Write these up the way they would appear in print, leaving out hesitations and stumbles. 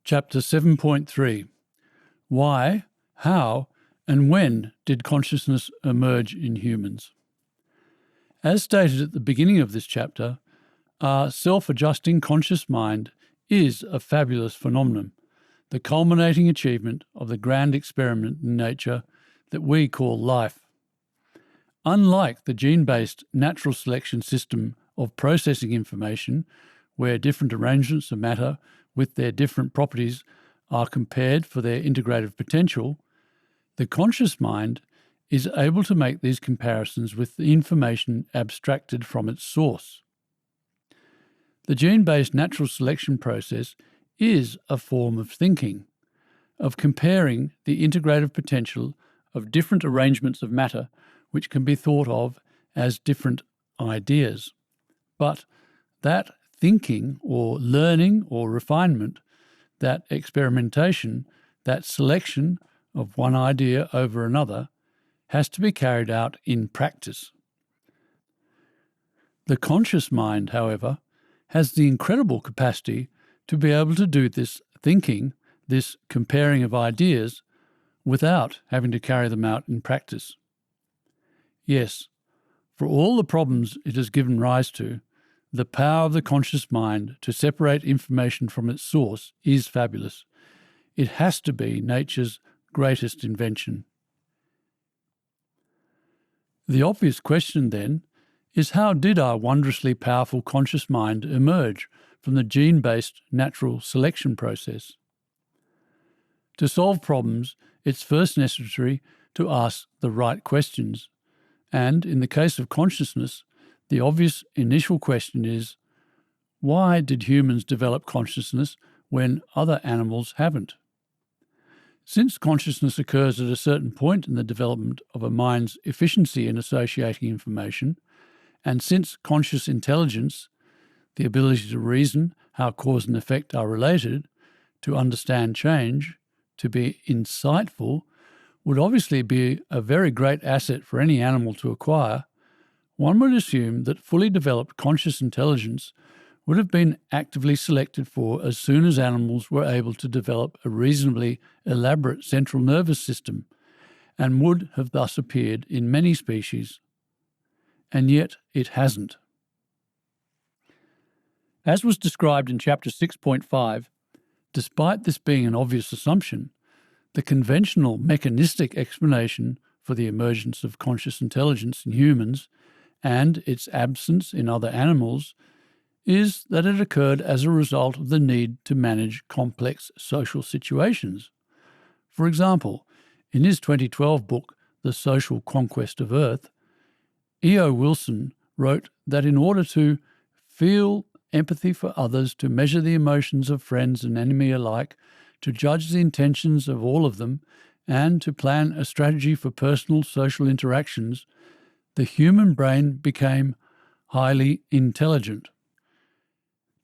Chapter 7.3 Why, How, and When did Consciousness Emerge in Humans? As stated at the beginning of this chapter, our self-adjusting conscious mind is a fabulous phenomenon, the culminating achievement of the grand experiment in nature that we call life. Unlike the gene-based natural selection system of processing information, where different arrangements of matter with their different properties are compared for their integrative potential, the conscious mind is able to make these comparisons with the information abstracted from its source. The gene-based natural selection process is a form of thinking, of comparing the integrative potential of different arrangements of matter which can be thought of as different ideas. But that thinking or learning or refinement, that experimentation, that selection of one idea over another has to be carried out in practice. The conscious mind, however, has the incredible capacity to be able to do this thinking, this comparing of ideas, without having to carry them out in practice. Yes, for all the problems it has given rise to, the power of the conscious mind to separate information from its source is fabulous. It has to be nature's greatest invention. The obvious question, then, is how did our wondrously powerful conscious mind emerge from the gene-based natural selection process? To solve problems, it's first necessary to ask the right questions. And in the case of consciousness, the obvious initial question is, why did humans develop consciousness when other animals haven't? Since consciousness occurs at a certain point in the development of a mind's efficiency in associating information, and since conscious intelligence, the ability to reason how cause and effect are related, to understand change, to be insightful, would obviously be a very great asset for any animal to acquire, one would assume that fully developed conscious intelligence would have been actively selected for as soon as animals were able to develop a reasonably elaborate central nervous system, and would have thus appeared in many species. And yet it hasn't. As was described in Chapter 6.5, despite this being an obvious assumption, the conventional mechanistic explanation for the emergence of conscious intelligence in humans and its absence in other animals is that it occurred as a result of the need to manage complex social situations. For example, in his 2012 book, The Social Conquest of Earth, E.O. Wilson wrote that in order to feel empathy for others, to measure the emotions of friends and enemy alike, to judge the intentions of all of them, and to plan a strategy for personal social interactions, the human brain became highly intelligent.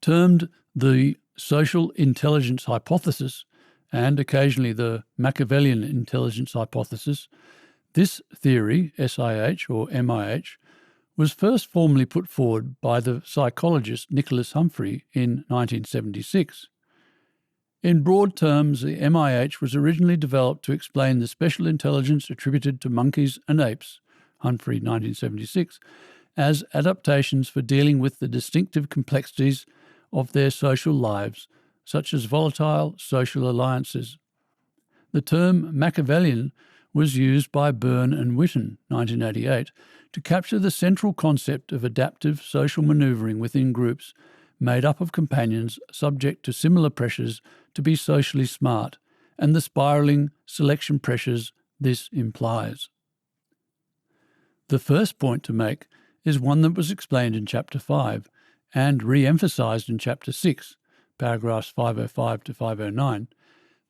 Termed the social intelligence hypothesis, and occasionally the Machiavellian intelligence hypothesis, this theory, SIH or MIH, was first formally put forward by the psychologist Nicholas Humphrey in 1976. In broad terms, the MIH was originally developed to explain the special intelligence attributed to monkeys and apes, Humphrey 1976, as adaptations for dealing with the distinctive complexities of their social lives, such as volatile social alliances. The term Machiavellian was used by Byrne and Witten, 1988, to capture the central concept of adaptive social manoeuvring within groups made up of companions subject to similar pressures to be socially smart, and the spiralling selection pressures this implies. The first point to make is one that was explained in Chapter 5 and re-emphasised in Chapter 6, paragraphs 505 to 509,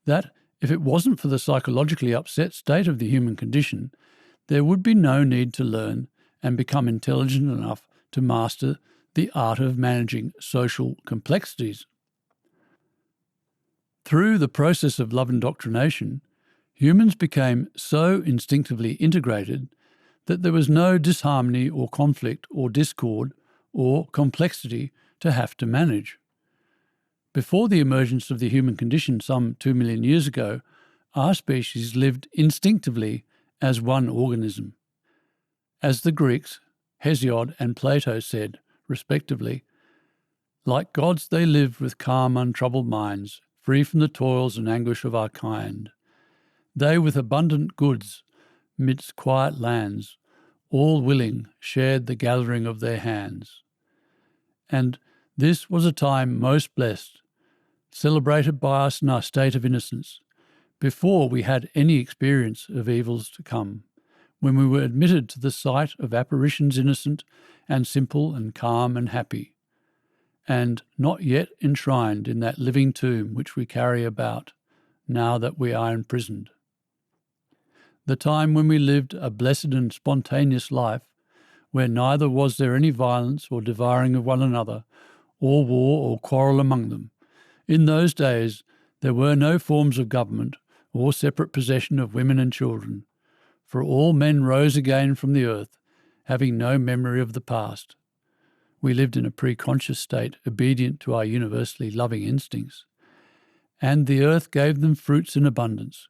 that if it wasn't for the psychologically upset state of the human condition, there would be no need to learn and become intelligent enough to master the art of managing social complexities. Through the process of love indoctrination, humans became so instinctively integrated that there was no disharmony or conflict or discord or complexity to have to manage. Before the emergence of the human condition some 2 million years ago, our species lived instinctively as one organism. As the Greeks, Hesiod and Plato said, respectively, like gods they lived with calm, untroubled minds, free from the toils and anguish of our kind. They with abundant goods, midst quiet lands, all willing, shared the gathering of their hands. And this was a time most blessed, celebrated by us in our state of innocence, before we had any experience of evils to come, when we were admitted to the sight of apparitions innocent and simple and calm and happy, and not yet enshrined in that living tomb which we carry about, now that we are imprisoned. The time when we lived a blessed and spontaneous life, where neither was there any violence or devouring of one another, or war or quarrel among them. In those days there were no forms of government or separate possession of women and children, for all men rose again from the earth, having no memory of the past. We lived in a pre-conscious state, obedient to our universally loving instincts. And the earth gave them fruits in abundance,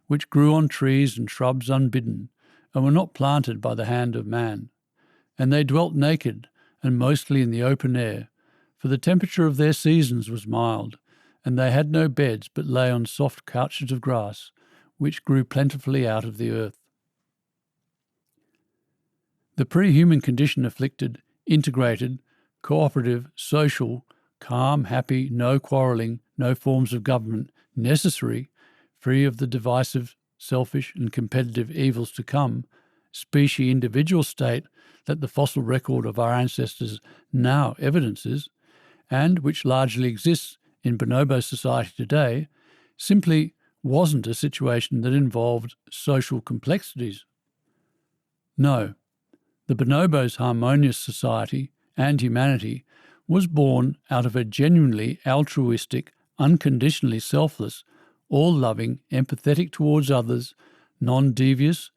which grew on trees and shrubs unbidden, and were not planted by the hand of man. And they dwelt naked, and mostly in the open air, for the temperature of their seasons was mild, and they had no beds, but lay on soft couches of grass, which grew plentifully out of the earth. The pre-human condition afflicted, integrated, cooperative, social, calm, happy, no quarrelling, no forms of government, necessary, free of the divisive, selfish and competitive evils to come, species individual state that the fossil record of our ancestors now evidences, and which largely exists in bonobo society today, simply wasn't a situation that involved social complexities. No, the bonobo's harmonious society and humanity was born out of a genuinely altruistic, unconditionally selfless, all-loving, empathetic towards others, non-devious,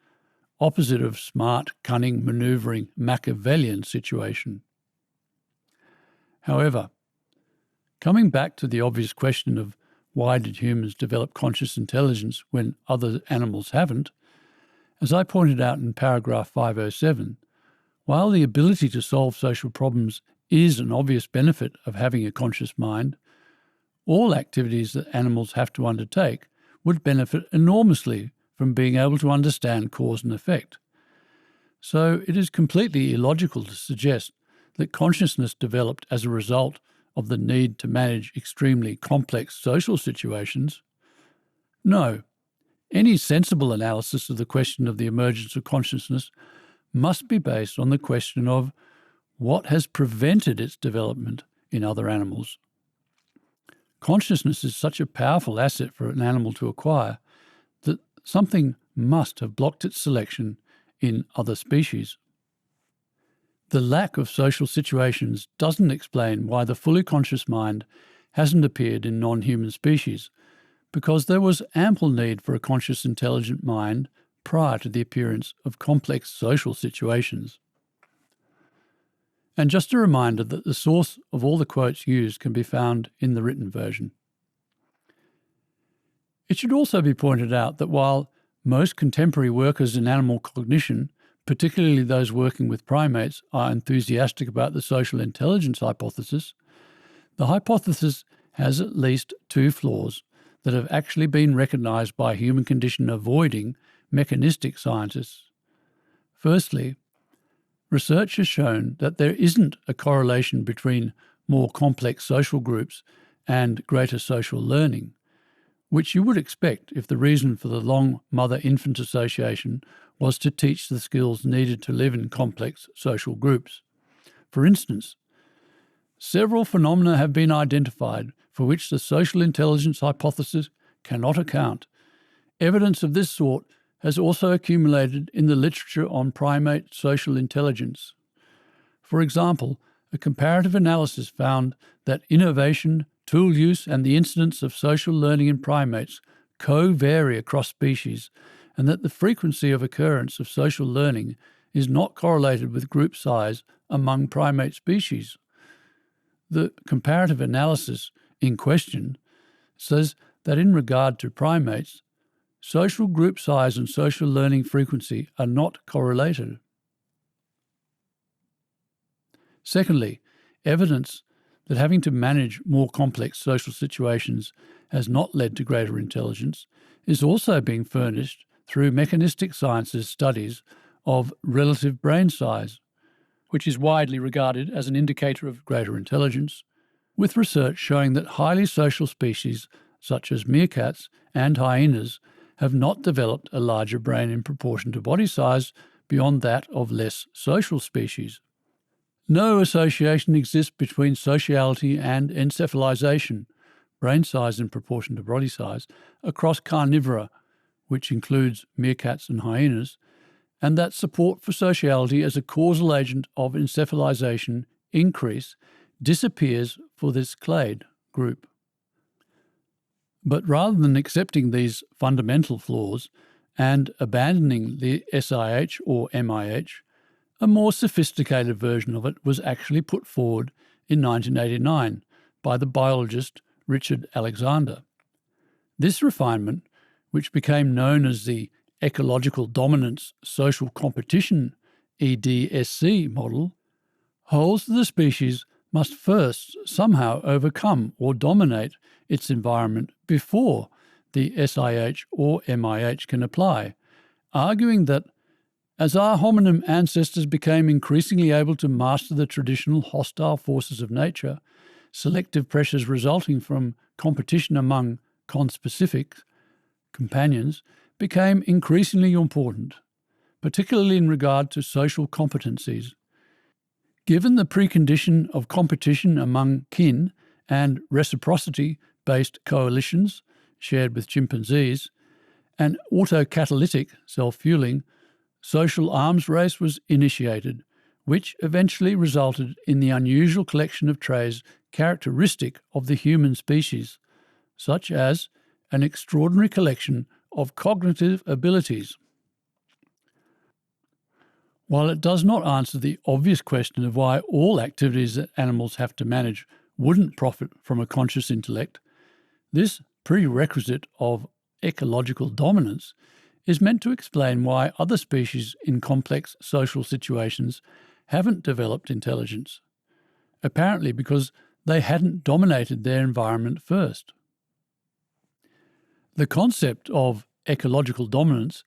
opposite of smart, cunning, manoeuvring, Machiavellian situation. However, coming back to the obvious question of why did humans develop conscious intelligence when other animals haven't, as I pointed out in paragraph 507, while the ability to solve social problems is an obvious benefit of having a conscious mind, all activities that animals have to undertake would benefit enormously from being able to understand cause and effect. So it is completely illogical to suggest that consciousness developed as a result of the need to manage extremely complex social situations. No, any sensible analysis of the question of the emergence of consciousness must be based on the question of what has prevented its development in other animals. Consciousness is such a powerful asset for an animal to acquire that something must have blocked its selection in other species. The lack of social situations doesn't explain why the fully conscious mind hasn't appeared in non-human species, because there was ample need for a conscious, intelligent mind prior to the appearance of complex social situations. And just a reminder that the source of all the quotes used can be found in the written version. It should also be pointed out that while most contemporary workers in animal cognition, particularly those working with primates, are enthusiastic about the social intelligence hypothesis, the hypothesis has at least two flaws that have actually been recognised by human condition avoiding mechanistic scientists. Firstly, research has shown that there isn't a correlation between more complex social groups and greater social learning, which you would expect if the reason for the long mother-infant association was to teach the skills needed to live in complex social groups. For instance, several phenomena have been identified for which the social intelligence hypothesis cannot account. Evidence of this sort has also accumulated in the literature on primate social intelligence. For example, a comparative analysis found that innovation, tool use, and the incidence of social learning in primates co-vary across species, and that the frequency of occurrence of social learning is not correlated with group size among primate species. The comparative analysis in question says that in regard to primates, social group size and social learning frequency are not correlated. Secondly, evidence that having to manage more complex social situations has not led to greater intelligence is also being furnished through mechanistic sciences studies of relative brain size, which is widely regarded as an indicator of greater intelligence, with research showing that highly social species such as meerkats and hyenas have not developed a larger brain in proportion to body size beyond that of less social species. No association exists between sociality and encephalization, brain size in proportion to body size, across carnivora, which includes meerkats and hyenas, and that support for sociality as a causal agent of encephalization increase disappears for this clade group. But rather than accepting these fundamental flaws and abandoning the SIH or MIH, a more sophisticated version of it was actually put forward in 1989 by the biologist Richard Alexander. This refinement, which became known as the Ecological Dominance Social Competition EDSC model, holds that the species must first somehow overcome or dominate its environment before the SIH or MIH can apply, arguing that as our hominin ancestors became increasingly able to master the traditional hostile forces of nature, selective pressures resulting from competition among conspecific companions became increasingly important, particularly in regard to social competencies. Given the precondition of competition among kin and reciprocity-based coalitions shared with chimpanzees, an autocatalytic, self-fueling, social arms race was initiated, which eventually resulted in the unusual collection of traits characteristic of the human species, such as an extraordinary collection of cognitive abilities. While it does not answer the obvious question of why all activities that animals have to manage wouldn't profit from a conscious intellect, this prerequisite of ecological dominance is meant to explain why other species in complex social situations haven't developed intelligence, apparently because they hadn't dominated their environment first. The concept of ecological dominance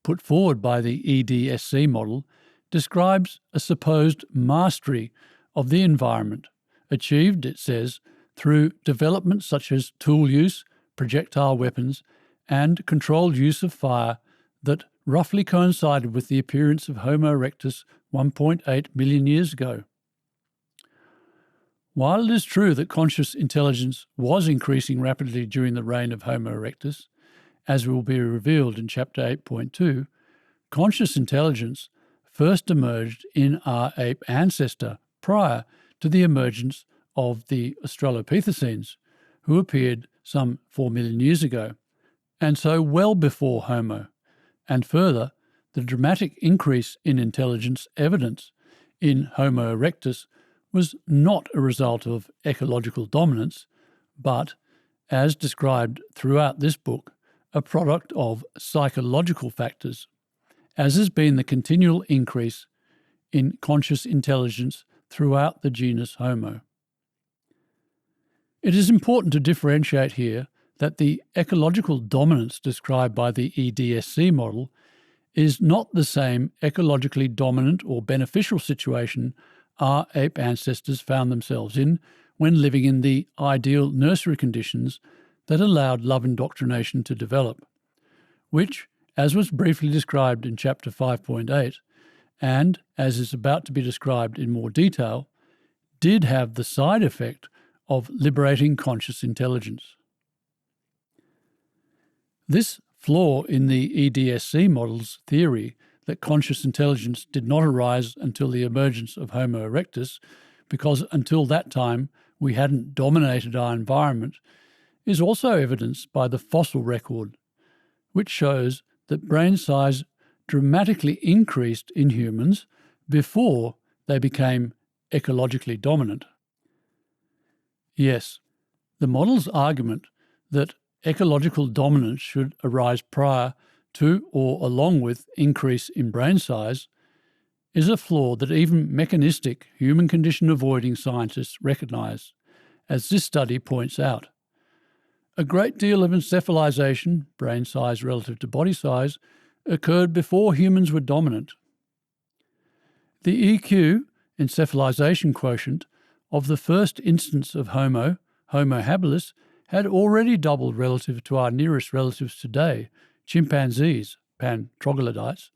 put forward by the EDSC model describes a supposed mastery of the environment, achieved, it says, through developments such as tool use, projectile weapons, and controlled use of fire that roughly coincided with the appearance of Homo erectus 1.8 million years ago. While it is true that conscious intelligence was increasing rapidly during the reign of Homo erectus, as will be revealed in Chapter 8.2, conscious intelligence first emerged in our ape ancestor prior to the emergence of the Australopithecines, who appeared some 4 million years ago, and so well before Homo. And further, the dramatic increase in intelligence evidence in Homo erectus was not a result of ecological dominance, but, as described throughout this book, a product of psychological factors, as has been the continual increase in conscious intelligence throughout the genus Homo. It is important to differentiate here that the ecological dominance described by the EDSC model is not the same ecologically dominant or beneficial situation our ape ancestors found themselves in when living in the ideal nursery conditions that allowed love indoctrination to develop, which, as was briefly described in Chapter 5.8, and as is about to be described in more detail, did have the side effect of liberating conscious intelligence. This flaw in the EDSC model's theory that conscious intelligence did not arise until the emergence of Homo erectus, because until that time we hadn't dominated our environment, is also evidenced by the fossil record, which shows that brain size dramatically increased in humans before they became ecologically dominant. Yes, The model's argument that ecological dominance should arise prior to or along with increase in brain size is a flaw that even mechanistic human condition avoiding scientists recognise, as this study points out. A great deal of encephalization, brain size relative to body size, occurred before humans were dominant. The EQ, encephalization quotient, of the first instance of Homo habilis, had already doubled relative to our nearest relatives today, chimpanzees, pan-troglodytes.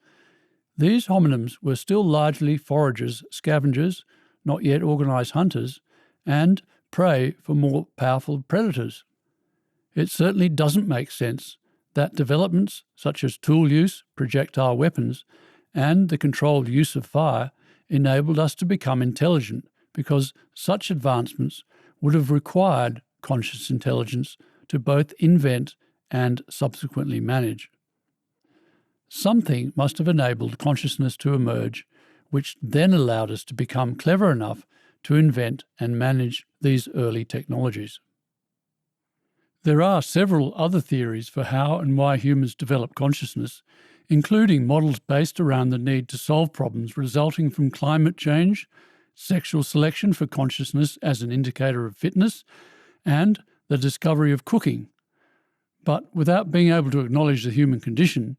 These hominins were still largely foragers, scavengers, not yet organised hunters, and prey for more powerful predators. It certainly doesn't make sense that developments such as tool use, projectile weapons, and the controlled use of fire enabled us to become intelligent, because such advancements would have required conscious intelligence to both invent and subsequently manage. Something must have enabled consciousness to emerge, which then allowed us to become clever enough to invent and manage these early technologies. There are several other theories for how and why humans develop consciousness, including models based around the need to solve problems resulting from climate change, sexual selection for consciousness as an indicator of fitness, and the discovery of cooking. But without being able to acknowledge the human condition,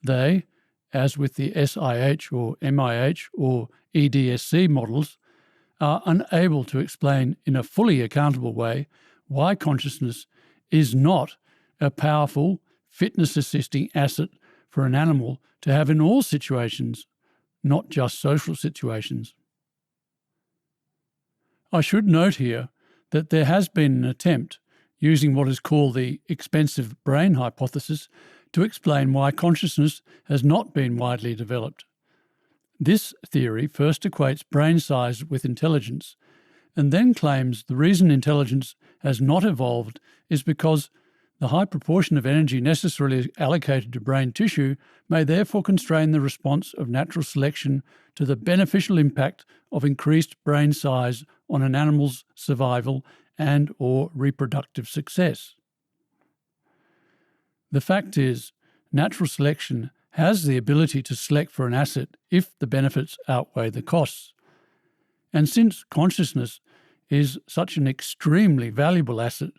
they, as with the SIH or MIH or EDSC models, are unable to explain in a fully accountable way why consciousness is not a powerful, fitness-assisting asset for an animal to have in all situations, not just social situations. I should note here that there has been an attempt, using what is called the expensive brain hypothesis, to explain why consciousness has not been widely developed. This theory first equates brain size with intelligence, and then claims the reason intelligence has not evolved is because the high proportion of energy necessarily allocated to brain tissue may therefore constrain the response of natural selection to the beneficial impact of increased brain size on an animal's survival and or reproductive success. The fact is, natural selection has the ability to select for an asset if the benefits outweigh the costs. And since consciousness is such an extremely valuable asset,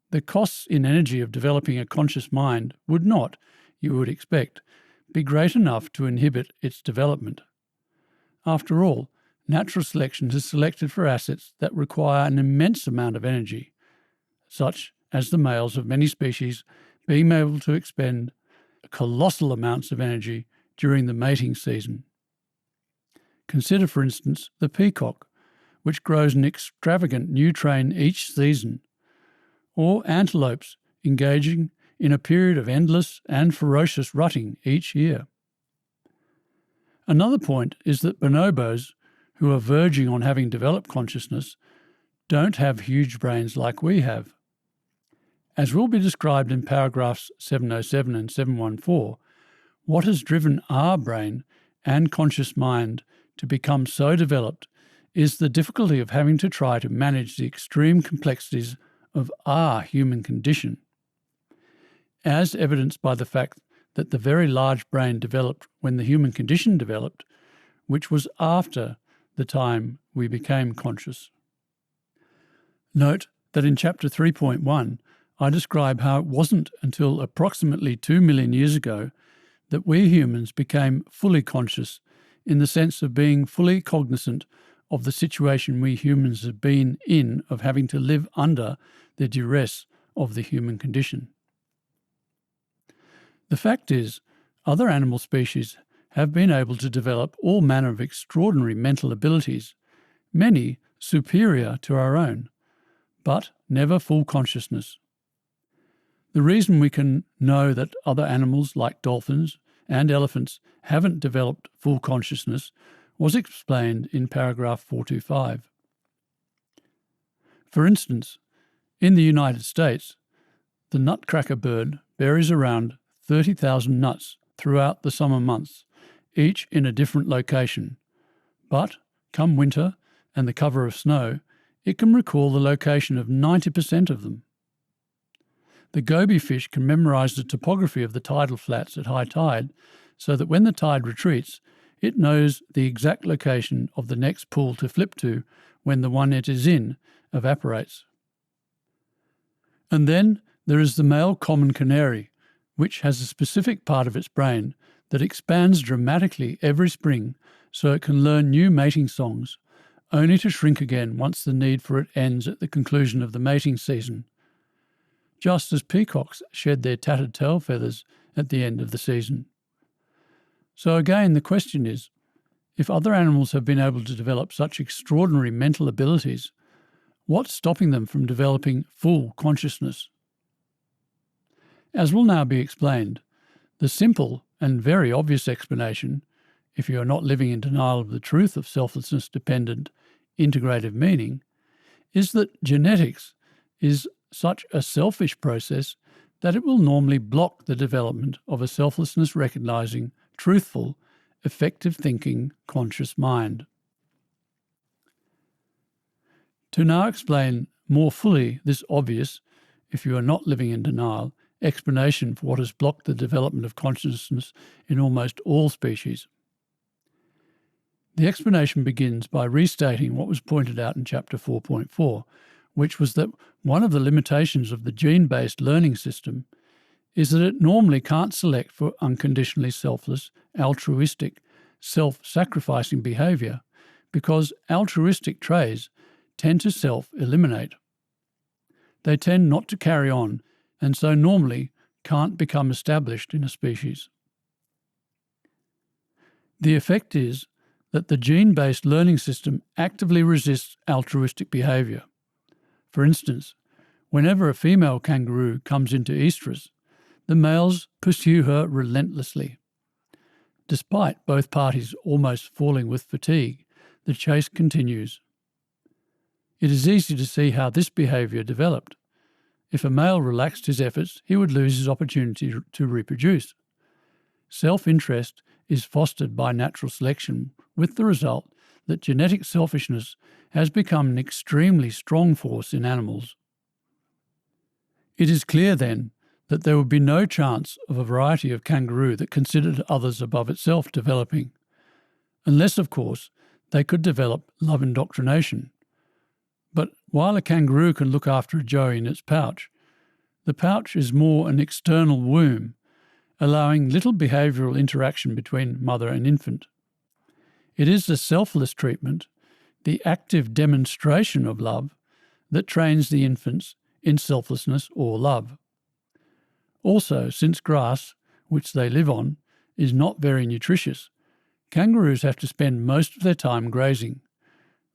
the costs in energy of developing a conscious mind would not, you would expect, be great enough to inhibit its development. After all, natural selection has selected for assets that require an immense amount of energy, such as the males of many species being able to expend colossal amounts of energy during the mating season. Consider, for instance, the peacock, which grows an extravagant new train each season, or antelopes engaging in a period of endless and ferocious rutting each year. Another point is that bonobos, who are verging on having developed consciousness, don't have huge brains like we have. As will be described in paragraphs 707 and 714, what has driven our brain and conscious mind to become so developed is the difficulty of having to try to manage the extreme complexities of our human condition, as evidenced by the fact that the very large brain developed when the human condition developed, which was after the time we became conscious. Note that in chapter 3.1, I describe how it wasn't until approximately 2 million years ago that we humans became fully conscious, in the sense of being fully cognizant of the situation we humans have been in of having to live under the duress of the human condition. The fact is, other animal species have been able to develop all manner of extraordinary mental abilities, many superior to our own, but never full consciousness. The reason we can know that other animals like dolphins and elephants haven't developed full consciousness was explained in paragraph 425. For instance, in the United States, the nutcracker bird buries around 30,000 nuts throughout the summer months, each in a different location. But, come winter and the cover of snow, it can recall the location of 90% of them. The goby fish can memorize the topography of the tidal flats at high tide so that when the tide retreats, it knows the exact location of the next pool to flip to when the one it is in evaporates. And then there is the male common canary, which has a specific part of its brain that expands dramatically every spring so it can learn new mating songs, only to shrink again once the need for it ends at the conclusion of the mating season, just as peacocks shed their tattered tail feathers at the end of the season. So again, the question is, if other animals have been able to develop such extraordinary mental abilities, what's stopping them from developing full consciousness? As will now be explained, the simple and very obvious explanation, if you are not living in denial of the truth of selflessness-dependent integrative meaning, is that genetics is such a selfish process that it will normally block the development of a selflessness-recognizing, truthful, effective thinking, conscious mind. To now explain more fully this obvious, if you are not living in denial, explanation for what has blocked the development of consciousness in almost all species. The explanation begins by restating what was pointed out in Chapter 4.4, which was that one of the limitations of the gene-based learning system is that it normally can't select for unconditionally selfless, altruistic, self-sacrificing behaviour because altruistic traits tend to self-eliminate. They tend not to carry on and so normally can't become established in a species. The effect is that the gene-based learning system actively resists altruistic behaviour. For instance, whenever a female kangaroo comes into estrus, the males pursue her relentlessly. Despite both parties almost falling with fatigue, the chase continues. It is easy to see how this behaviour developed. If a male relaxed his efforts, he would lose his opportunity to reproduce. Self-interest is fostered by natural selection, with the result that genetic selfishness has become an extremely strong force in animals. It is clear, then, that there would be no chance of a variety of kangaroo that considered others above itself developing, unless, of course, they could develop love indoctrination. But while a kangaroo can look after a joey in its pouch, the pouch is more an external womb, allowing little behavioural interaction between mother and infant. It is the selfless treatment, the active demonstration of love, that trains the infants in selflessness or love. Also, since grass, which they live on, is not very nutritious, kangaroos have to spend most of their time grazing,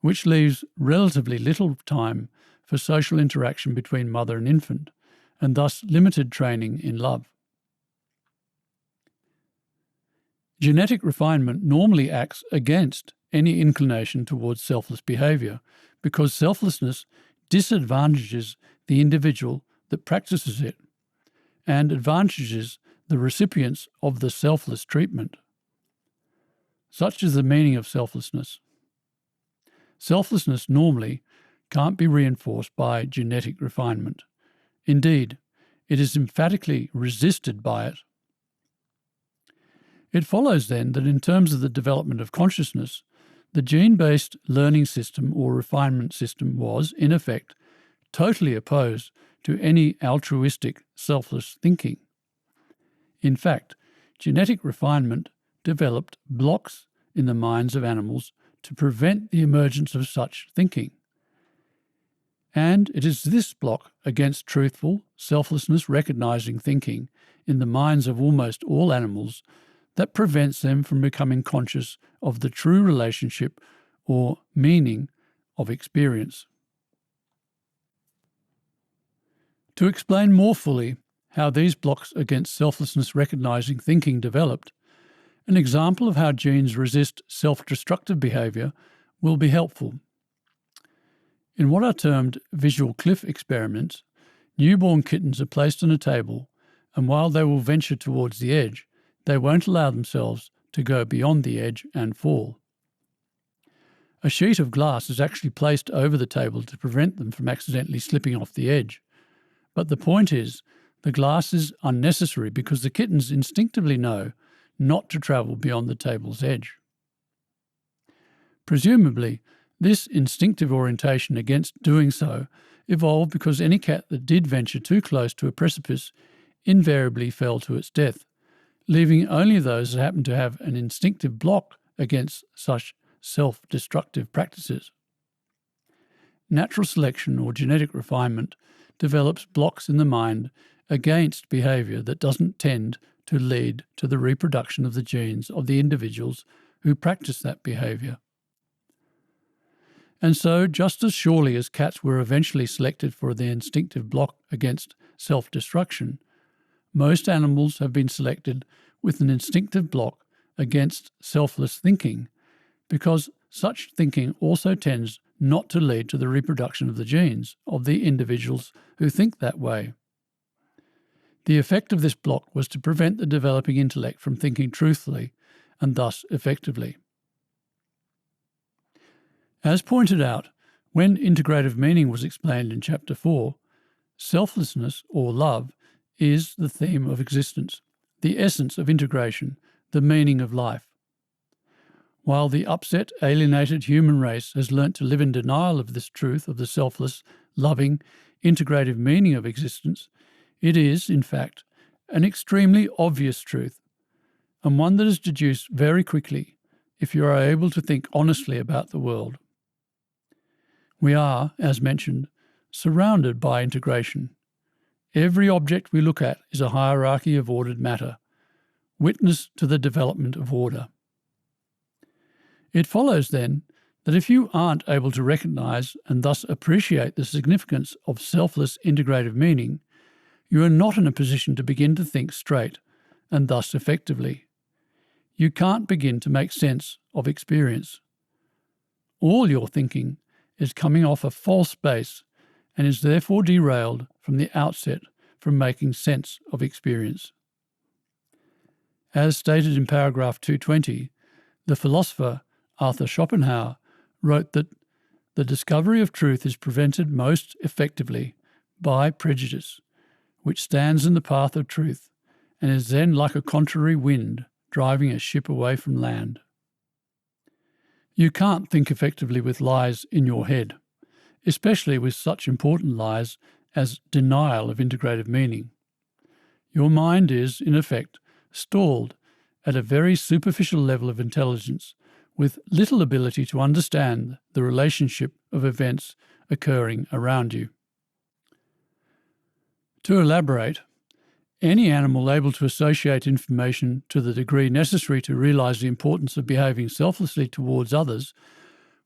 which leaves relatively little time for social interaction between mother and infant, and thus limited training in love. Genetic refinement normally acts against any inclination towards selfless behaviour because selflessness disadvantages the individual that practices it and advantages the recipients of the selfless treatment. Such is the meaning of selflessness. Selflessness normally can't be reinforced by genetic refinement. Indeed, it is emphatically resisted by it. It follows then that in terms of the development of consciousness, the gene-based learning system or refinement system was, in effect, totally opposed to any altruistic, selfless thinking. In fact, genetic refinement developed blocks in the minds of animals to prevent the emergence of such thinking. And it is this block against truthful, selflessness-recognizing thinking in the minds of almost all animals that prevents them from becoming conscious of the true relationship or meaning of experience. To explain more fully how these blocks against selflessness-recognizing thinking developed, an example of how genes resist self-destructive behaviour will be helpful. In what are termed visual cliff experiments, newborn kittens are placed on a table, and while they will venture towards the edge, they won't allow themselves to go beyond the edge and fall. A sheet of glass is actually placed over the table to prevent them from accidentally slipping off the edge. But the point is, the glass is unnecessary because the kittens instinctively know not to travel beyond the table's edge. Presumably, this instinctive orientation against doing so evolved because any cat that did venture too close to a precipice invariably fell to its death, leaving only those that happened to have an instinctive block against such self-destructive practices. Natural selection or genetic refinement develops blocks in the mind against behaviour that doesn't tend to lead to the reproduction of the genes of the individuals who practice that behaviour. And so, just as surely as cats were eventually selected for their instinctive block against self-destruction, most animals have been selected with an instinctive block against selfless thinking, because such thinking also tends not to lead to the reproduction of the genes of the individuals who think that way. The effect of this block was to prevent the developing intellect from thinking truthfully and thus effectively. As pointed out, when integrative meaning was explained in Chapter 4, selflessness or love is the theme of existence, the essence of integration, the meaning of life. While the upset, alienated human race has learnt to live in denial of this truth of the selfless, loving, integrative meaning of existence, it is, in fact, an extremely obvious truth, and one that is deduced very quickly if you are able to think honestly about the world. We are, as mentioned, surrounded by integration. Every object we look at is a hierarchy of ordered matter, witness to the development of order. It follows, then, that if you aren't able to recognise and thus appreciate the significance of selfless integrative meaning, you are not in a position to begin to think straight and thus effectively. You can't begin to make sense of experience. All your thinking is coming off a false base and is therefore derailed from the outset from making sense of experience. As stated in paragraph 220, the philosopher Arthur Schopenhauer wrote that the discovery of truth is prevented most effectively by prejudice, which stands in the path of truth and is then like a contrary wind driving a ship away from land. You can't think effectively with lies in your head, especially with such important lies as denial of integrative meaning. Your mind is, in effect, stalled at a very superficial level of intelligence with little ability to understand the relationship of events occurring around you. To elaborate, any animal able to associate information to the degree necessary to realise the importance of behaving selflessly towards others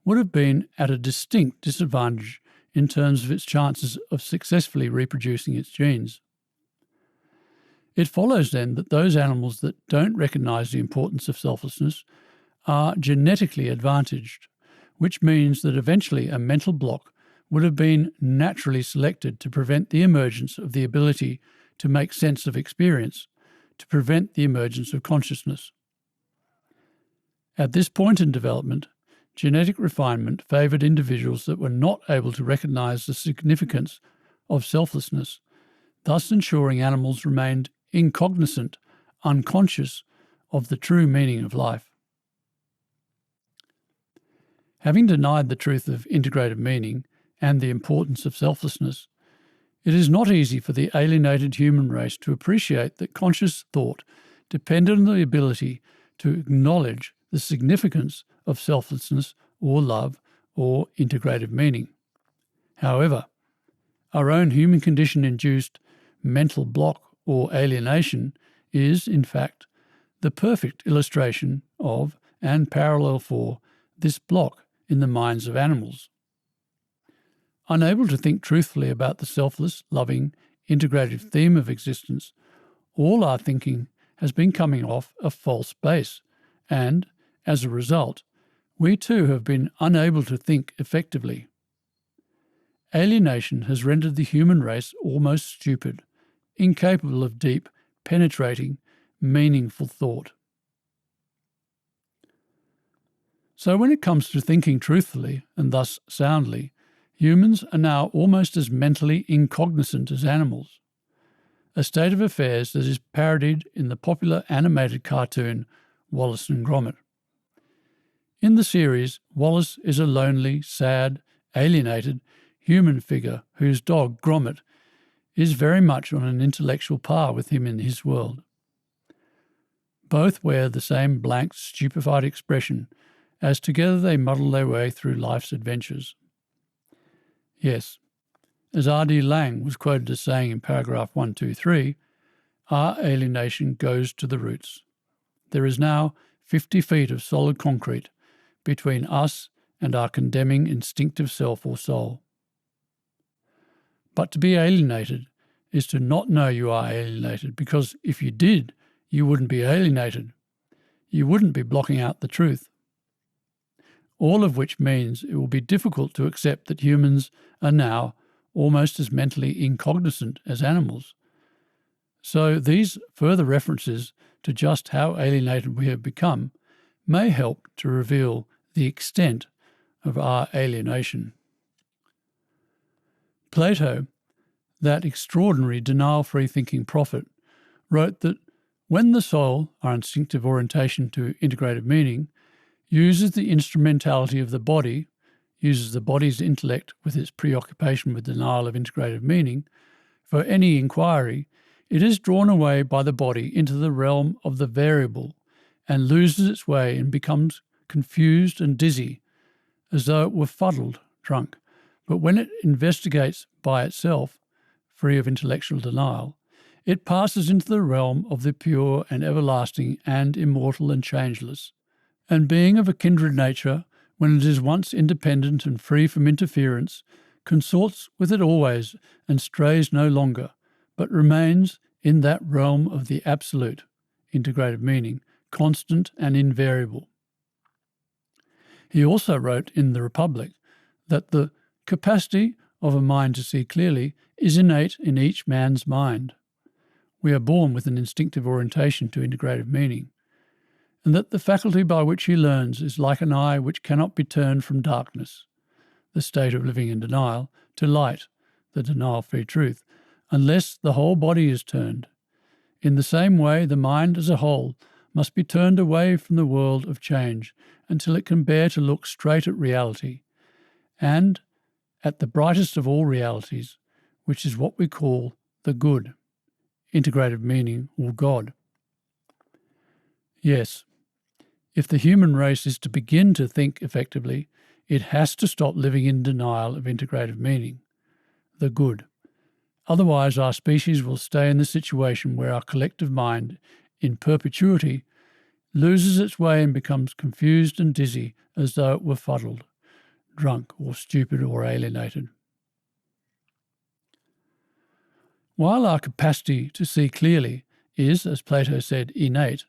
would have been at a distinct disadvantage in terms of its chances of successfully reproducing its genes. It follows then that those animals that don't recognise the importance of selflessness are genetically advantaged, which means that eventually a mental block would have been naturally selected to prevent the emergence of the ability to make sense of experience, to prevent the emergence of consciousness. At this point in development, genetic refinement favoured individuals that were not able to recognise the significance of selflessness, thus ensuring animals remained incognizant, unconscious of the true meaning of life. Having denied the truth of integrative meaning and the importance of selflessness, it is not easy for the alienated human race to appreciate that conscious thought depended on the ability to acknowledge the significance of selflessness or love or integrative meaning. However, our own human condition-induced mental block or alienation is, in fact, the perfect illustration of and parallel for this block in the minds of animals. Unable to think truthfully about the selfless, loving, integrative theme of existence, all our thinking has been coming off a false base, and, as a result, we too have been unable to think effectively. Alienation has rendered the human race almost stupid, incapable of deep, penetrating, meaningful thought. So when it comes to thinking truthfully, and thus soundly, humans are now almost as mentally incognizant as animals, a state of affairs that is parodied in the popular animated cartoon Wallace and Gromit. In the series, Wallace is a lonely, sad, alienated human figure whose dog, Gromit, is very much on an intellectual par with him in his world. Both wear the same blank, stupefied expression as together they muddle their way through life's adventures. Yes, as R.D. Laing was quoted as saying in paragraph 123, our alienation goes to the roots. There is now 50 feet of solid concrete between us and our condemning instinctive self or soul. But to be alienated is to not know you are alienated, because if you did, you wouldn't be alienated. You wouldn't be blocking out the truth. All of which means it will be difficult to accept that humans are now almost as mentally incognizant as animals. So these further references to just how alienated we have become may help to reveal the extent of our alienation. Plato, that extraordinary denial-free thinking prophet, wrote that when the soul, our instinctive orientation to integrated meaning, uses the instrumentality of the body, uses the body's intellect with its preoccupation with denial of integrated meaning, for any inquiry, it is drawn away by the body into the realm of the variable and loses its way and becomes confused and dizzy, as though it were fuddled, drunk. But when it investigates by itself, free of intellectual denial, it passes into the realm of the pure and everlasting and immortal and changeless. And being of a kindred nature, when it is once independent and free from interference, consorts with it always and strays no longer, but remains in that realm of the absolute, integrated meaning, constant and invariable. He also wrote in The Republic that the capacity of a mind to see clearly is innate in each man's mind. We are born with an instinctive orientation to integrated meaning, and that the faculty by which he learns is like an eye which cannot be turned from darkness, the state of living in denial, to light, the denial-free truth, unless the whole body is turned. In the same way, the mind as a whole must be turned away from the world of change until it can bear to look straight at reality, and at the brightest of all realities, which is what we call the good, integrated meaning, or God. Yes, if the human race is to begin to think effectively, it has to stop living in denial of integrated meaning, the good. Otherwise, our species will stay in the situation where our collective mind, in perpetuity, loses its way and becomes confused and dizzy as though it were fuddled, drunk or stupid or alienated. While our capacity to see clearly is, as Plato said, innate,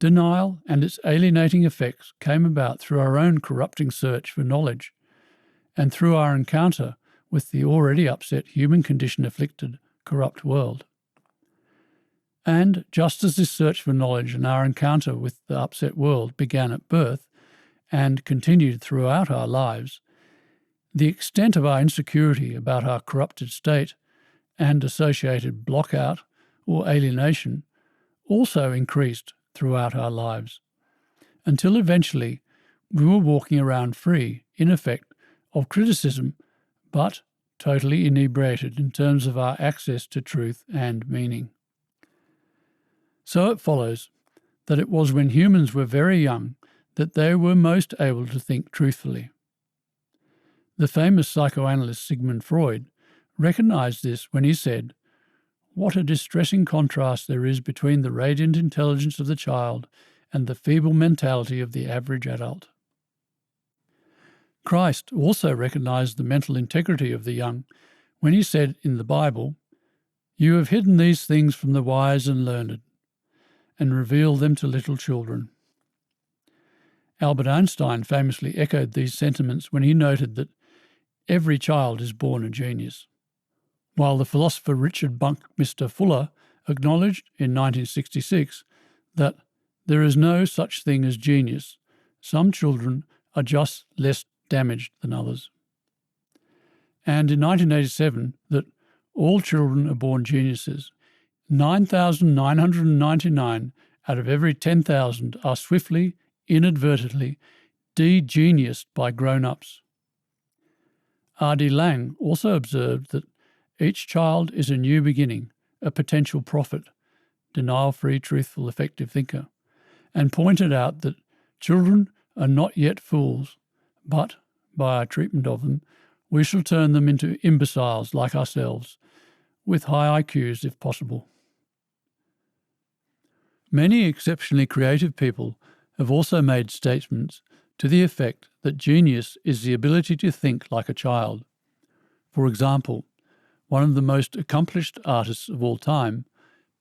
denial and its alienating effects came about through our own corrupting search for knowledge and through our encounter with the already upset human condition-afflicted, corrupt world. And just as this search for knowledge and our encounter with the upset world began at birth and continued throughout our lives, the extent of our insecurity about our corrupted state and associated blockout or alienation also increased throughout our lives, until eventually we were walking around free, in effect, of criticism, but totally inebriated in terms of our access to truth and meaning. So it follows that it was when humans were very young that they were most able to think truthfully. The famous psychoanalyst Sigmund Freud recognized this when he said, "What a distressing contrast there is between the radiant intelligence of the child and the feeble mentality of the average adult." Christ also recognized the mental integrity of the young when he said in the Bible, "You have hidden these things from the wise and learned, and revealed them to little children." Albert Einstein famously echoed these sentiments when he noted that every child is born a genius, while the philosopher Richard Buckminster Fuller acknowledged in 1966 that there is no such thing as genius. Some children are just less damaged than others. And in 1987, that all children are born geniuses. 9,999 out of every 10,000 are swiftly, inadvertently, de-geniused by grown-ups. R.D. Laing also observed that each child is a new beginning, a potential prophet, denial-free, truthful, effective thinker, and pointed out that children are not yet fools, but, by our treatment of them, we shall turn them into imbeciles like ourselves, with high IQs if possible. Many exceptionally creative people have also made statements to the effect that genius is the ability to think like a child. For example, one of the most accomplished artists of all time,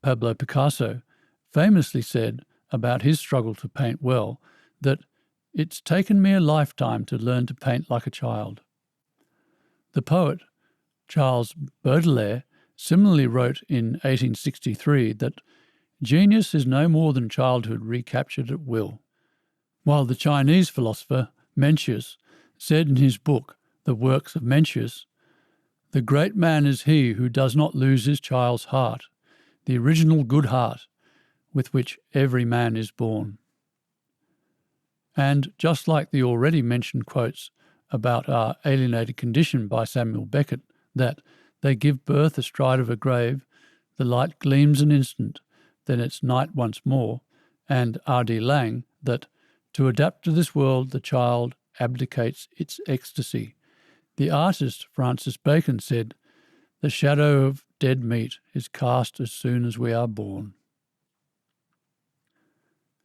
Pablo Picasso, famously said about his struggle to paint well that it's taken me a lifetime to learn to paint like a child. The poet Charles Baudelaire similarly wrote in 1863 that genius is no more than childhood recaptured at will, while the Chinese philosopher Mencius said in his book, The Works of Mencius, "The great man is he who does not lose his child's heart, the original good heart with which every man is born." And just like the already mentioned quotes about our alienated condition by Samuel Beckett, that they give birth astride of a grave, the light gleams an instant, then it's night once more, and R.D. Laing, that to adapt to this world the child abdicates its ecstasy. The artist Francis Bacon said, "The shadow of dead meat is cast as soon as we are born."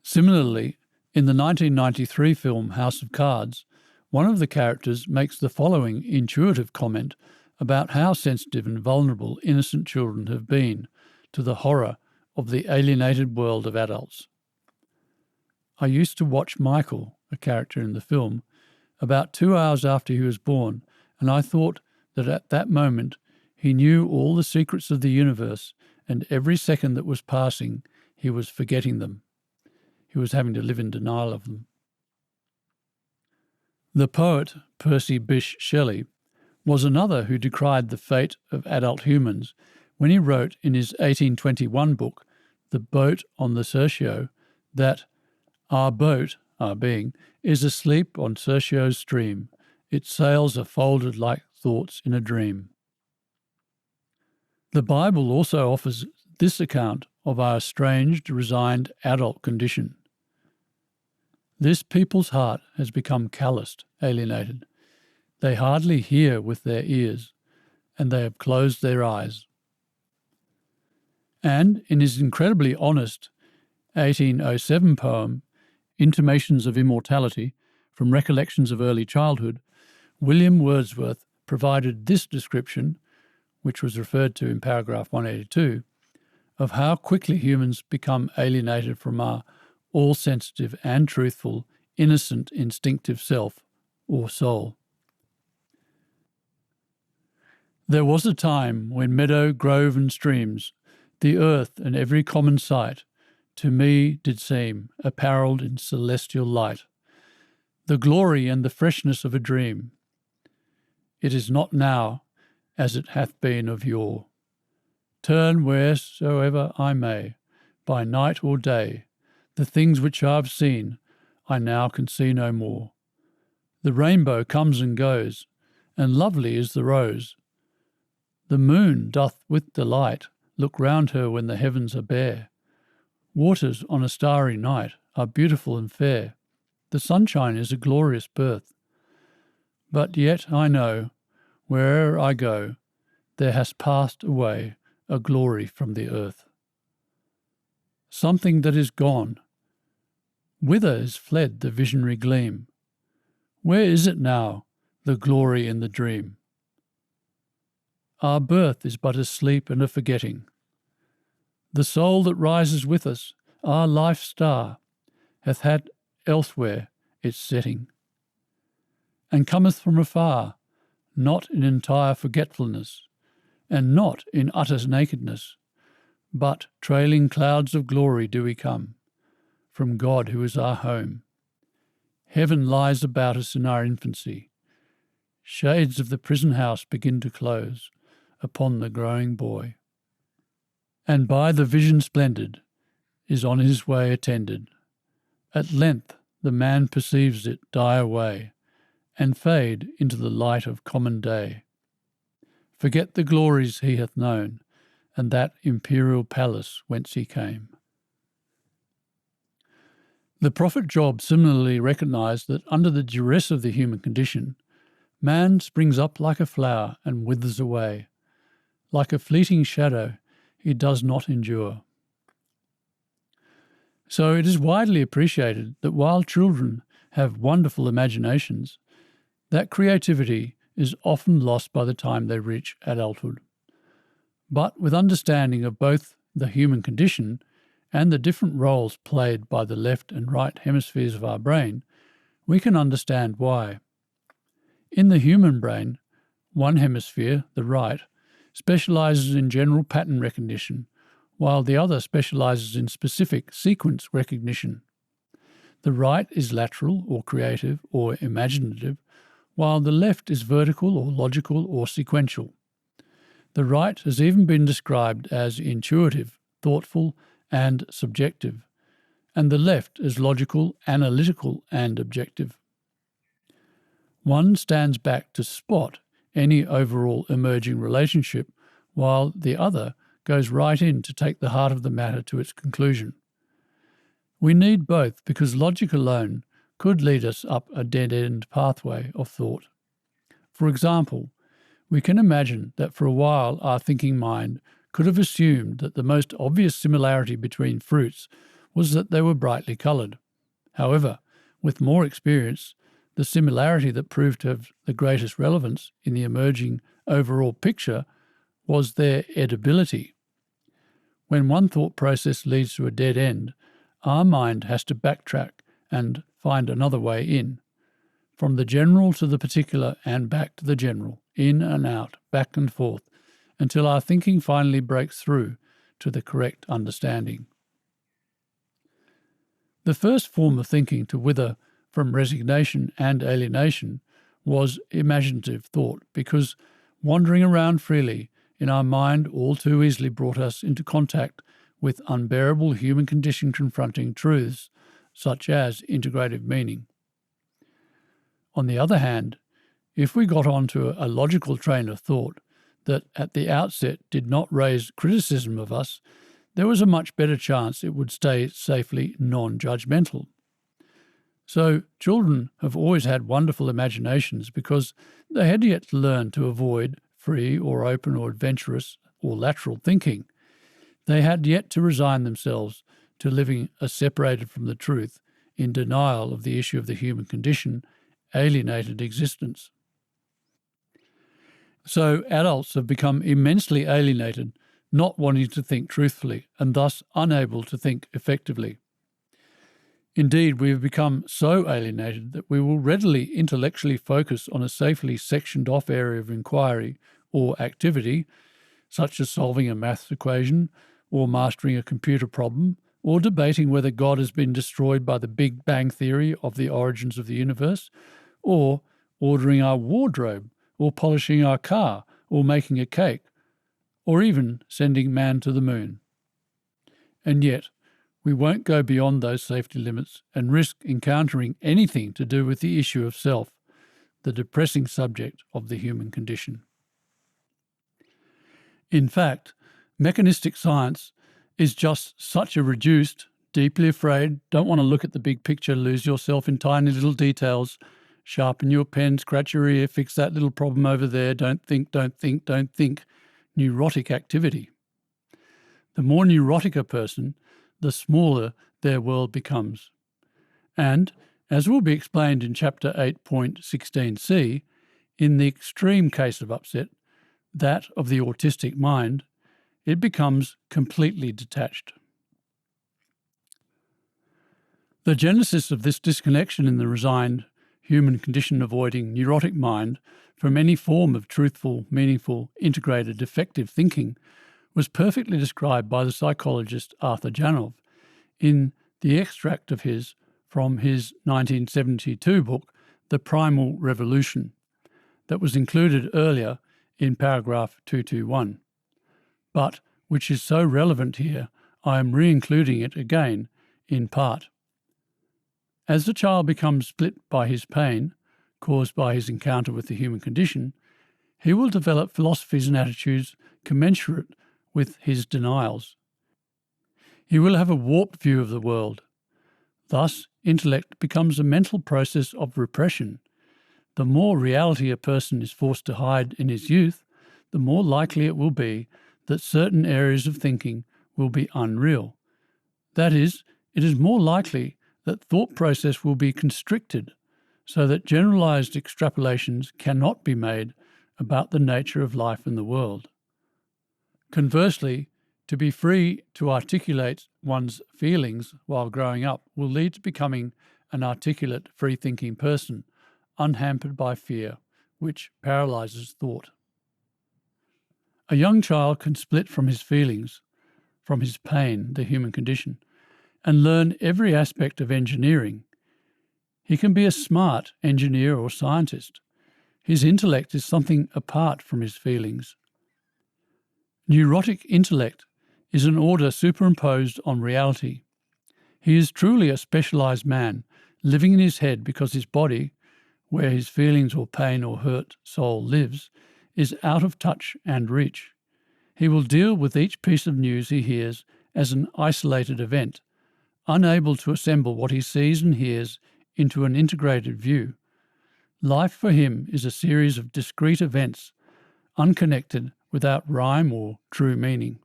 Similarly, in the 1993 film House of Cards, one of the characters makes the following intuitive comment about how sensitive and vulnerable innocent children have been to the horror of the alienated world of adults. "I used to watch Michael," a character in the film, "about 2 hours after he was born, and I thought that at that moment he knew all the secrets of the universe, and every second that was passing he was forgetting them. He was having to live in denial of them." The poet Percy Bysshe Shelley was another who decried the fate of adult humans when he wrote in his 1821 book, The Boat on the Sertio, that "Our boat, our being, is asleep on Sertio's stream. Its sails are folded like thoughts in a dream." The Bible also offers this account of our estranged, resigned adult condition. "This people's heart has become calloused, alienated. They hardly hear with their ears, and they have closed their eyes." And in his incredibly honest 1807 poem, Intimations of Immortality, from Recollections of Early Childhood, William Wordsworth provided this description, which was referred to in paragraph 182, of how quickly humans become alienated from our all-sensitive and truthful, innocent, instinctive self, or soul. "There was a time when meadow, grove, and streams, the earth and every common sight, to me did seem apparelled in celestial light, the glory and the freshness of a dream. It is not now as it hath been of yore. Turn wheresoever I may, by night or day, the things which I have seen I now can see no more. The rainbow comes and goes, and lovely is the rose. The moon doth with delight look round her when the heavens are bare. Waters on a starry night are beautiful and fair. The sunshine is a glorious birth. But yet I know, where'er I go, there has passed away a glory from the earth. Something that is gone. Whither is fled the visionary gleam? Where is it now, the glory in the dream? Our birth is but a sleep and a forgetting. The soul that rises with us, our life star, hath had elsewhere its setting, and cometh from afar, not in entire forgetfulness, and not in utter nakedness, but trailing clouds of glory do we come, from God who is our home. Heaven lies about us in our infancy. Shades of the prison house begin to close upon the growing boy. And by the vision splendid is on his way attended. At length the man perceives it die away and fade into the light of common day. Forget the glories he hath known, and that imperial palace whence he came. The prophet Job similarly recognised that under the duress of the human condition, man springs up like a flower and withers away. Like a fleeting shadow, he does not endure. So it is widely appreciated that while children have wonderful imaginations, that creativity is often lost by the time they reach adulthood. But with understanding of both the human condition and the different roles played by the left and right hemispheres of our brain, we can understand why. In the human brain, one hemisphere, the right, specialises in general pattern recognition, while the other specialises in specific sequence recognition. The right is lateral or creative or imaginative, while the left is vertical or logical or sequential. The right has even been described as intuitive, thoughtful, and subjective, and the left as logical, analytical, and objective. One stands back to spot any overall emerging relationship, while the other goes right in to take the heart of the matter to its conclusion. We need both because logic alone could lead us up a dead-end pathway of thought. For example, we can imagine that for a while our thinking mind could have assumed that the most obvious similarity between fruits was that they were brightly coloured. However, with more experience, the similarity that proved to have the greatest relevance in the emerging overall picture was their edibility. When one thought process leads to a dead end, our mind has to backtrack and find another way in. From the general to the particular and back to the general, in and out, back and forth, until our thinking finally breaks through to the correct understanding. The first form of thinking to wither from resignation and alienation was imaginative thought, because wandering around freely in our mind all too easily brought us into contact with unbearable human condition confronting truths, such as integrative meaning. On the other hand, if we got onto a logical train of thought that at the outset did not raise criticism of us, there was a much better chance it would stay safely non-judgmental. So children have always had wonderful imaginations because they had yet to learn to avoid free or open or adventurous or lateral thinking. They had yet to resign themselves to living as separated from the truth, in denial of the issue of the human condition, alienated existence. So adults have become immensely alienated, not wanting to think truthfully and thus unable to think effectively. Indeed, we have become so alienated that we will readily intellectually focus on a safely sectioned off area of inquiry or activity, such as solving a maths equation or mastering a computer problem, or debating whether God has been destroyed by the Big Bang theory of the origins of the universe, or ordering our wardrobe, or polishing our car, or making a cake, or even sending man to the moon. And yet, we won't go beyond those safety limits and risk encountering anything to do with the issue of self, the depressing subject of the human condition. In fact, mechanistic science is just such a reduced, deeply afraid, don't want to look at the big picture, lose yourself in tiny little details, sharpen your pen, scratch your ear, fix that little problem over there, don't think, neurotic activity. The more neurotic a person, the smaller their world becomes. And, as will be explained in Chapter 8.16c, in the extreme case of upset, that of the autistic mind, it becomes completely detached. The genesis of this disconnection in the resigned, human condition avoiding neurotic mind from any form of truthful, meaningful, integrated, effective thinking was perfectly described by the psychologist Arthur Janov in the extract of his from his 1972 book, The Primal Revolution, that was included earlier in paragraph 221, but which is so relevant here, I am re-including it again in part. As the child becomes split by his pain, caused by his encounter with the human condition, he will develop philosophies and attitudes commensurate with his denials. He will have a warped view of the world. Thus, intellect becomes a mental process of repression. The more reality a person is forced to hide in his youth, the more likely it will be that certain areas of thinking will be unreal. That is, it is more likely that thought process will be constricted so that generalized extrapolations cannot be made about the nature of life in the world. Conversely, to be free to articulate one's feelings while growing up will lead to becoming an articulate, free-thinking person, unhampered by fear, which paralyzes thought. A young child can split from his feelings, from his pain, the human condition, and learn every aspect of engineering. He can be a smart engineer or scientist. His intellect is something apart from his feelings. Neurotic intellect is an order superimposed on reality. He is truly a specialized man, living in his head because his body, where his feelings or pain or hurt soul lives, is out of touch and reach. He will deal with each piece of news he hears as an isolated event, unable to assemble what he sees and hears into an integrated view. Life for him is a series of discrete events, unconnected, without rhyme or true meaning.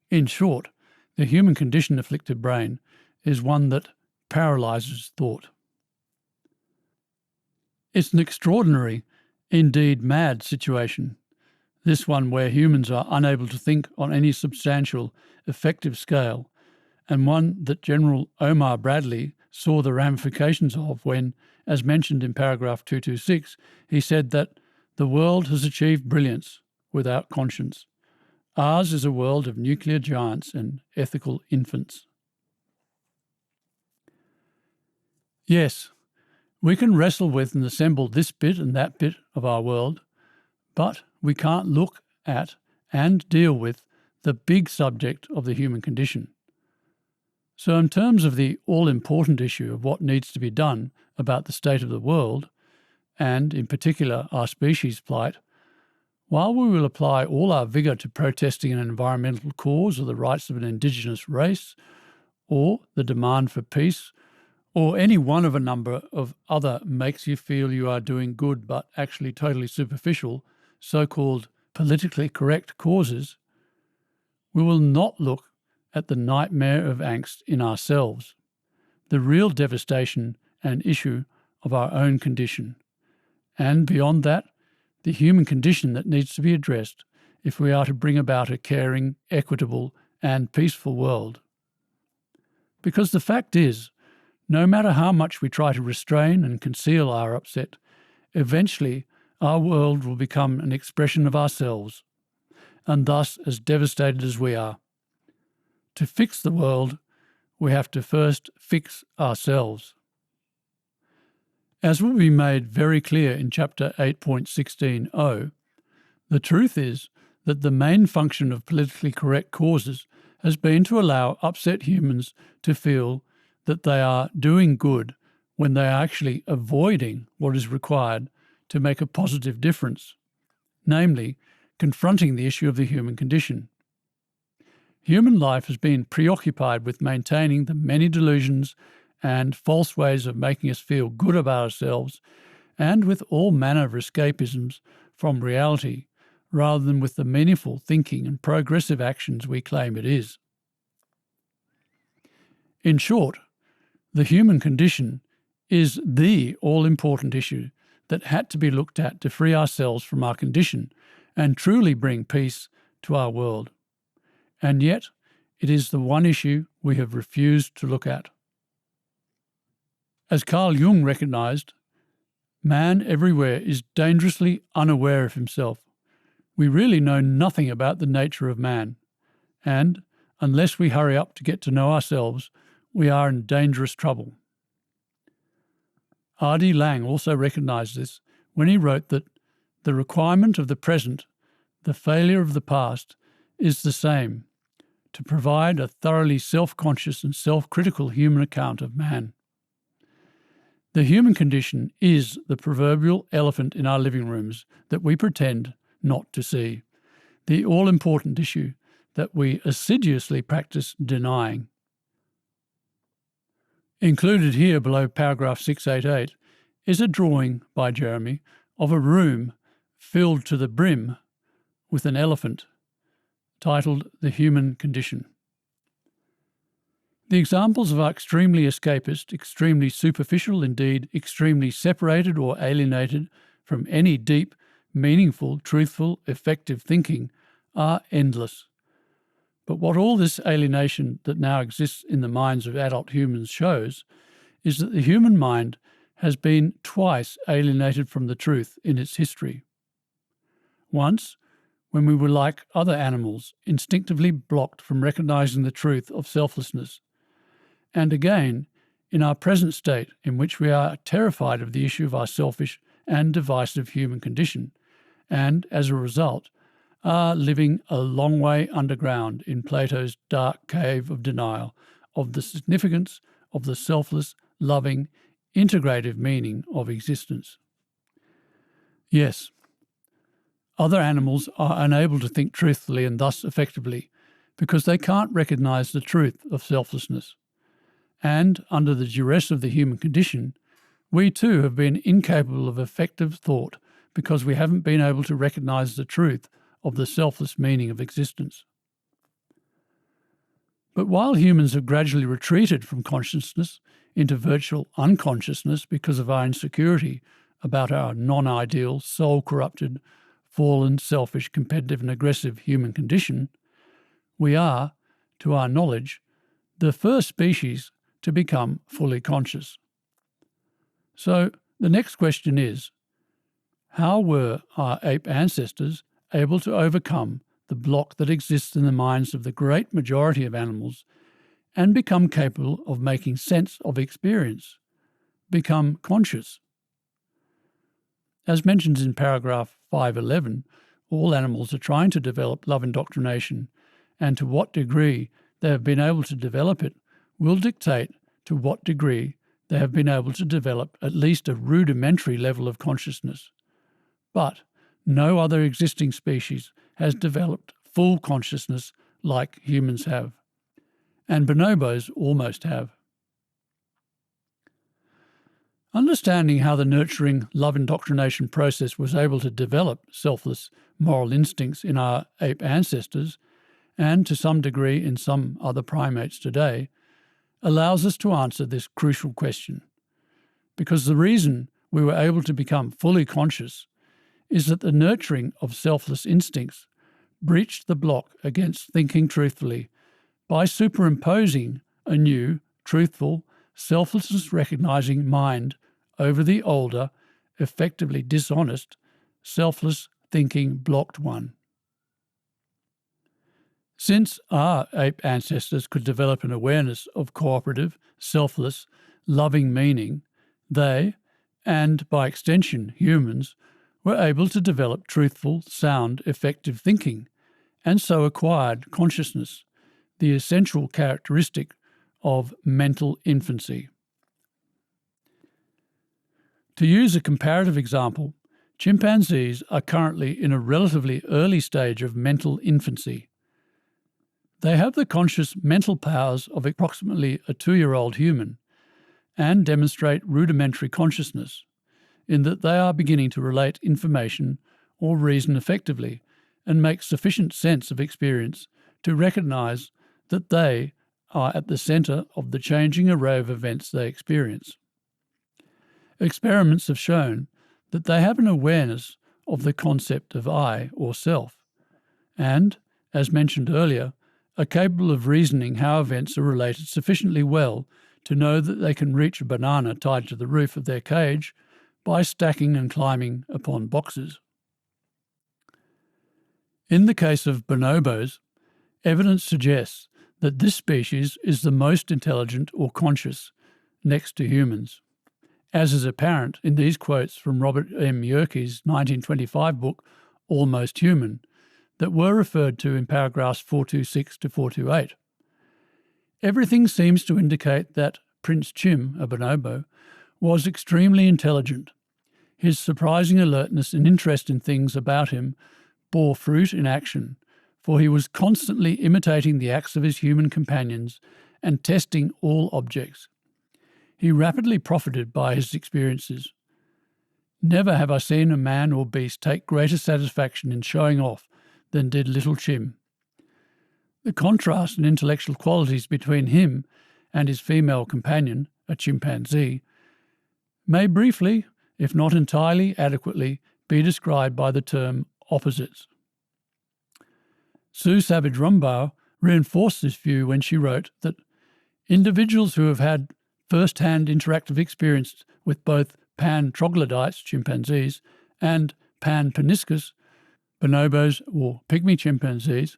In short, the human condition-afflicted brain is one that paralyzes thought. It's an extraordinary, indeed mad situation, this one where humans are unable to think on any substantial, effective scale, and one that General Omar Bradley saw the ramifications of when, as mentioned in paragraph 226, he said that the world has achieved brilliance without conscience. Ours is a world of nuclear giants and ethical infants. Yes, we can wrestle with and assemble this bit and that bit of our world, but we can't look at and deal with the big subject of the human condition. So in terms of the all-important issue of what needs to be done about the state of the world, and in particular our species' plight, while we will apply all our vigour to protesting an environmental cause or the rights of an indigenous race, or the demand for peace, or any one of a number of other makes you feel you are doing good but actually totally superficial, so-called politically correct causes, we will not look at the nightmare of angst in ourselves, the real devastation and issue of our own condition, and beyond that, the human condition that needs to be addressed if we are to bring about a caring, equitable and peaceful world. Because the fact is, no matter how much we try to restrain and conceal our upset, eventually our world will become an expression of ourselves, and thus as devastated as we are. To fix the world, we have to first fix ourselves. As will be made very clear in Chapter 8.16.0, the truth is that the main function of politically correct causes has been to allow upset humans to feel that they are doing good when they are actually avoiding what is required to make a positive difference, namely, confronting the issue of the human condition. Human life has been preoccupied with maintaining the many delusions and false ways of making us feel good about ourselves, and with all manner of escapisms from reality, rather than with the meaningful thinking and progressive actions we claim it is. In short, the human condition is the all-important issue that had to be looked at to free ourselves from our condition and truly bring peace to our world. And yet, it is the one issue we have refused to look at. As Carl Jung recognised, man everywhere is dangerously unaware of himself. We really know nothing about the nature of man, and unless we hurry up to get to know ourselves, we are in dangerous trouble. R.D. Laing also recognised this when he wrote that the requirement of the present, the failure of the past, is the same, to provide a thoroughly self-conscious and self-critical human account of man. The human condition is the proverbial elephant in our living rooms that we pretend not to see, the all-important issue that we assiduously practice denying. Included here below paragraph 688 is a drawing by Jeremy of a room filled to the brim with an elephant, titled The Human Condition. The examples are extremely escapist, extremely superficial, indeed extremely separated or alienated from any deep, meaningful, truthful, effective thinking are endless. But what all this alienation that now exists in the minds of adult humans shows is that the human mind has been twice alienated from the truth in its history. Once, when we were like other animals, instinctively blocked from recognizing the truth of selflessness, and again, in our present state in which we are terrified of the issue of our selfish and divisive human condition, and, as a result, are living a long way underground in Plato's dark cave of denial of the significance of the selfless, loving, integrative meaning of existence. Yes, other animals are unable to think truthfully and thus effectively because they can't recognize the truth of selflessness. And, under the duress of the human condition, we too have been incapable of effective thought because we haven't been able to recognize the truth of the selfless meaning of existence. But while humans have gradually retreated from consciousness into virtual unconsciousness because of our insecurity about our non-ideal, soul-corrupted, fallen, selfish, competitive and aggressive human condition, we are, to our knowledge, the first species to become fully conscious. So the next question is, how were our ape ancestors able to overcome the block that exists in the minds of the great majority of animals and become capable of making sense of experience, become conscious? As mentioned in paragraph 511, all animals are trying to develop love indoctrination, and to what degree they have been able to develop it will dictate to what degree they have been able to develop at least a rudimentary level of consciousness. But no other existing species has developed full consciousness like humans have, and bonobos almost have. Understanding how the nurturing love indoctrination process was able to develop selfless moral instincts in our ape ancestors, and to some degree in some other primates today, allows us to answer this crucial question. Because the reason we were able to become fully conscious is that the nurturing of selfless instincts breached the block against thinking truthfully by superimposing a new, truthful, selflessness-recognizing mind over the older, effectively dishonest, selfless thinking blocked one. Since our ape ancestors could develop an awareness of cooperative, selfless, loving meaning, they, and by extension humans, were able to develop truthful, sound, effective thinking, and so acquired consciousness, the essential characteristic of mental infancy. To use a comparative example, chimpanzees are currently in a relatively early stage of mental infancy. They have the conscious mental powers of approximately a 2-year-old human and demonstrate rudimentary consciousness, in that they are beginning to relate information or reason effectively and make sufficient sense of experience to recognize that they are at the centre of the changing array of events they experience. Experiments have shown that they have an awareness of the concept of I or self, and, as mentioned earlier, are capable of reasoning how events are related sufficiently well to know that they can reach a banana tied to the roof of their cage by stacking and climbing upon boxes. In the case of bonobos, evidence suggests that this species is the most intelligent or conscious next to humans, as is apparent in these quotes from Robert M. Yerke's 1925 book, Almost Human, that were referred to in paragraphs 426 to 428. Everything seems to indicate that Prince Chim, a bonobo, was extremely intelligent. His surprising alertness and interest in things about him bore fruit in action, for he was constantly imitating the acts of his human companions and testing all objects. He rapidly profited by his experiences. Never have I seen a man or beast take greater satisfaction in showing off than did little Chim. The contrast in intellectual qualities between him and his female companion, a chimpanzee, may briefly, if not entirely adequately, be described by the term opposites. Sue Savage Rumbaugh reinforced this view when she wrote that individuals who have had first-hand interactive experience with both pan-troglodytes, chimpanzees, and pan-paniscus, bonobos or pygmy chimpanzees,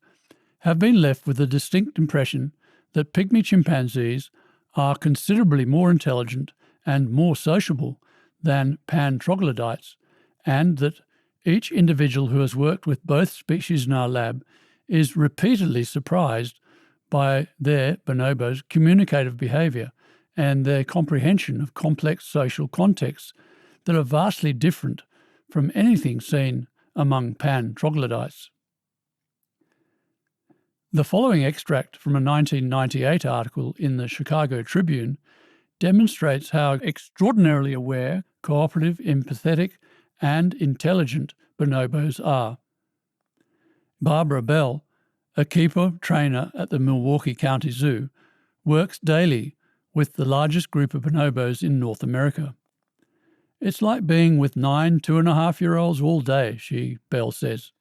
have been left with a distinct impression that pygmy chimpanzees are considerably more intelligent and more sociable than pan-troglodytes, and that each individual who has worked with both species in our lab is repeatedly surprised by their bonobos' communicative behaviour and their comprehension of complex social contexts that are vastly different from anything seen among pan-troglodytes. The following extract from a 1998 article in the Chicago Tribune demonstrates how extraordinarily aware, cooperative, empathetic, and intelligent bonobos are. Barbara Bell, a keeper trainer at the Milwaukee County Zoo, works daily with the largest group of bonobos in North America. It's like being with 9 2.5-year-olds all day, Bell says.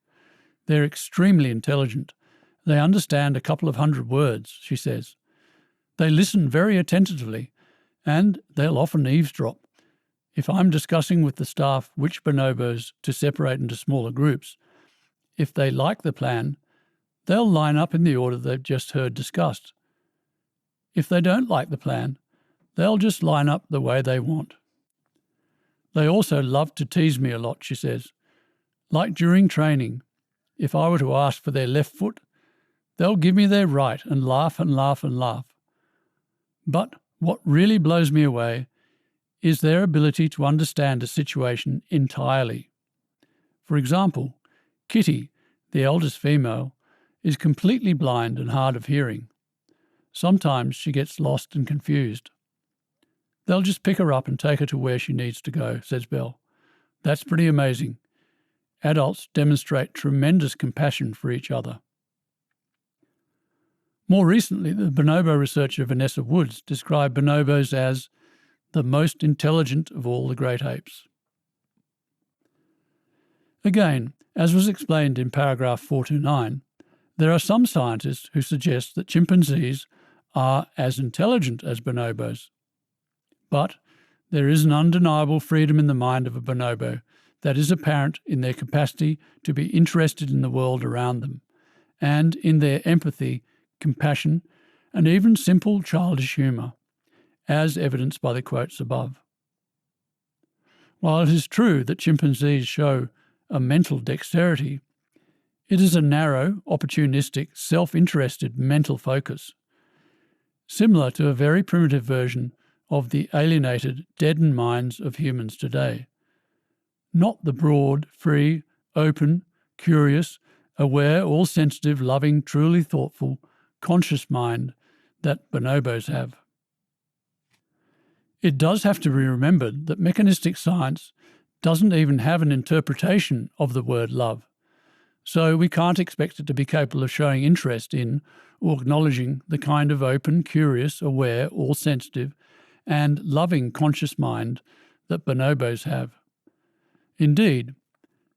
They're extremely intelligent. They understand a couple of hundred words, she says. They listen very attentively, and they'll often eavesdrop. If I'm discussing with the staff which bonobos to separate into smaller groups, if they like the plan, they'll line up in the order they've just heard discussed. If they don't like the plan, they'll just line up the way they want. They also love to tease me a lot, she says. Like during training, if I were to ask for their left foot, they'll give me their right and laugh and laugh and laugh. But what really blows me away is their ability to understand a situation entirely. For example, Kitty, the eldest female, is completely blind and hard of hearing. Sometimes she gets lost and confused. They'll just pick her up and take her to where she needs to go, says Bell. That's pretty amazing. Adults demonstrate tremendous compassion for each other. More recently, the bonobo researcher Vanessa Woods described bonobos as the most intelligent of all the great apes. Again, as was explained in paragraph 429, there are some scientists who suggest that chimpanzees are as intelligent as bonobos. But there is an undeniable freedom in the mind of a bonobo that is apparent in their capacity to be interested in the world around them, and in their empathy, compassion, and even simple childish humour, as evidenced by the quotes above. While it is true that chimpanzees show a mental dexterity, it is a narrow, opportunistic, self-interested mental focus, similar to a very primitive version of the alienated, deadened minds of humans today. Not the broad, free, open, curious, aware, all-sensitive, loving, truly thoughtful, conscious mind that bonobos have. It does have to be remembered that mechanistic science doesn't even have an interpretation of the word love, so we can't expect it to be capable of showing interest in or acknowledging the kind of open, curious, aware, all-sensitive, and loving conscious mind that bonobos have. Indeed,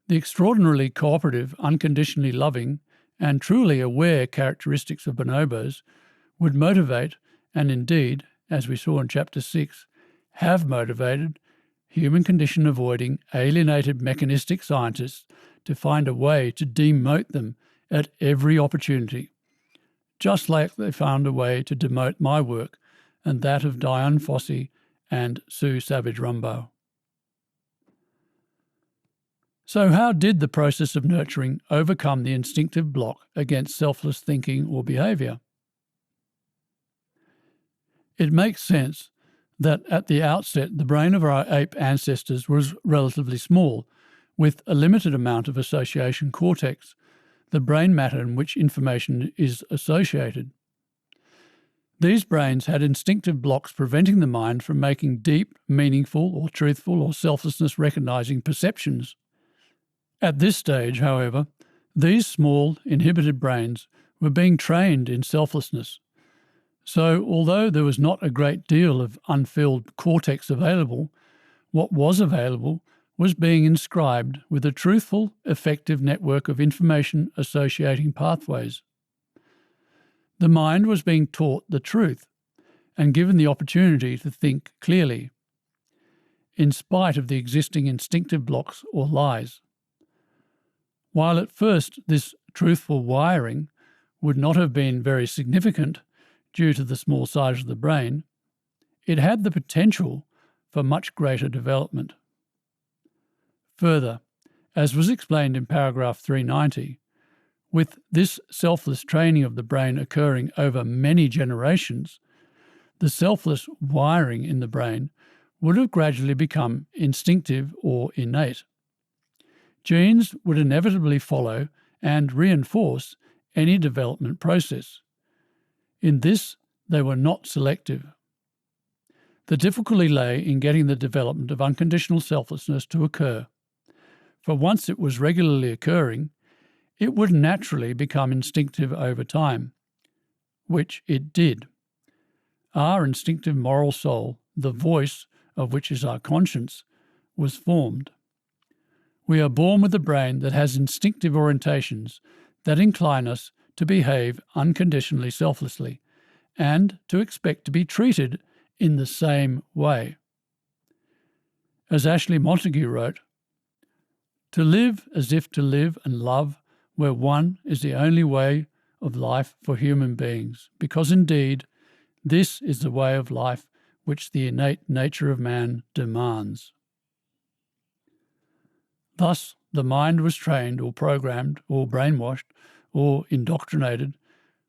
the extraordinarily cooperative, unconditionally loving, and truly aware characteristics of bonobos would motivate, and indeed, as we saw in Chapter 6, have motivated human condition avoiding, alienated mechanistic scientists to find a way to demote them at every opportunity, just like they found a way to demote my work and that of Diane Fossey and Sue Savage-Rumbaugh. So how did the process of nurturing overcome the instinctive block against selfless thinking or behaviour? It makes sense that at the outset the brain of our ape ancestors was relatively small, with a limited amount of association cortex, the brain matter in which information is associated. These brains had instinctive blocks preventing the mind from making deep, meaningful or truthful or selflessness-recognising perceptions. At this stage, however, these small, inhibited brains were being trained in selflessness. So, although there was not a great deal of unfilled cortex available, what was available was being inscribed with a truthful, effective network of information associating pathways. The mind was being taught the truth and given the opportunity to think clearly, in spite of the existing instinctive blocks or lies. While at first this truthful wiring would not have been very significant due to the small size of the brain, it had the potential for much greater development. Further, as was explained in paragraph 390, with this selfless training of the brain occurring over many generations, the selfless wiring in the brain would have gradually become instinctive or innate. Genes would inevitably follow and reinforce any development process. In this, they were not selective. The difficulty lay in getting the development of unconditional selflessness to occur. For once it was regularly occurring, it would naturally become instinctive over time, which it did. Our instinctive moral soul, the voice of which is our conscience, was formed. We are born with a brain that has instinctive orientations that incline us to behave unconditionally selflessly and to expect to be treated in the same way. As Ashley Montagu wrote, "To live as if to live and love where one is the only way of life for human beings, because indeed this is the way of life which the innate nature of man demands." Thus, the mind was trained or programmed or brainwashed or indoctrinated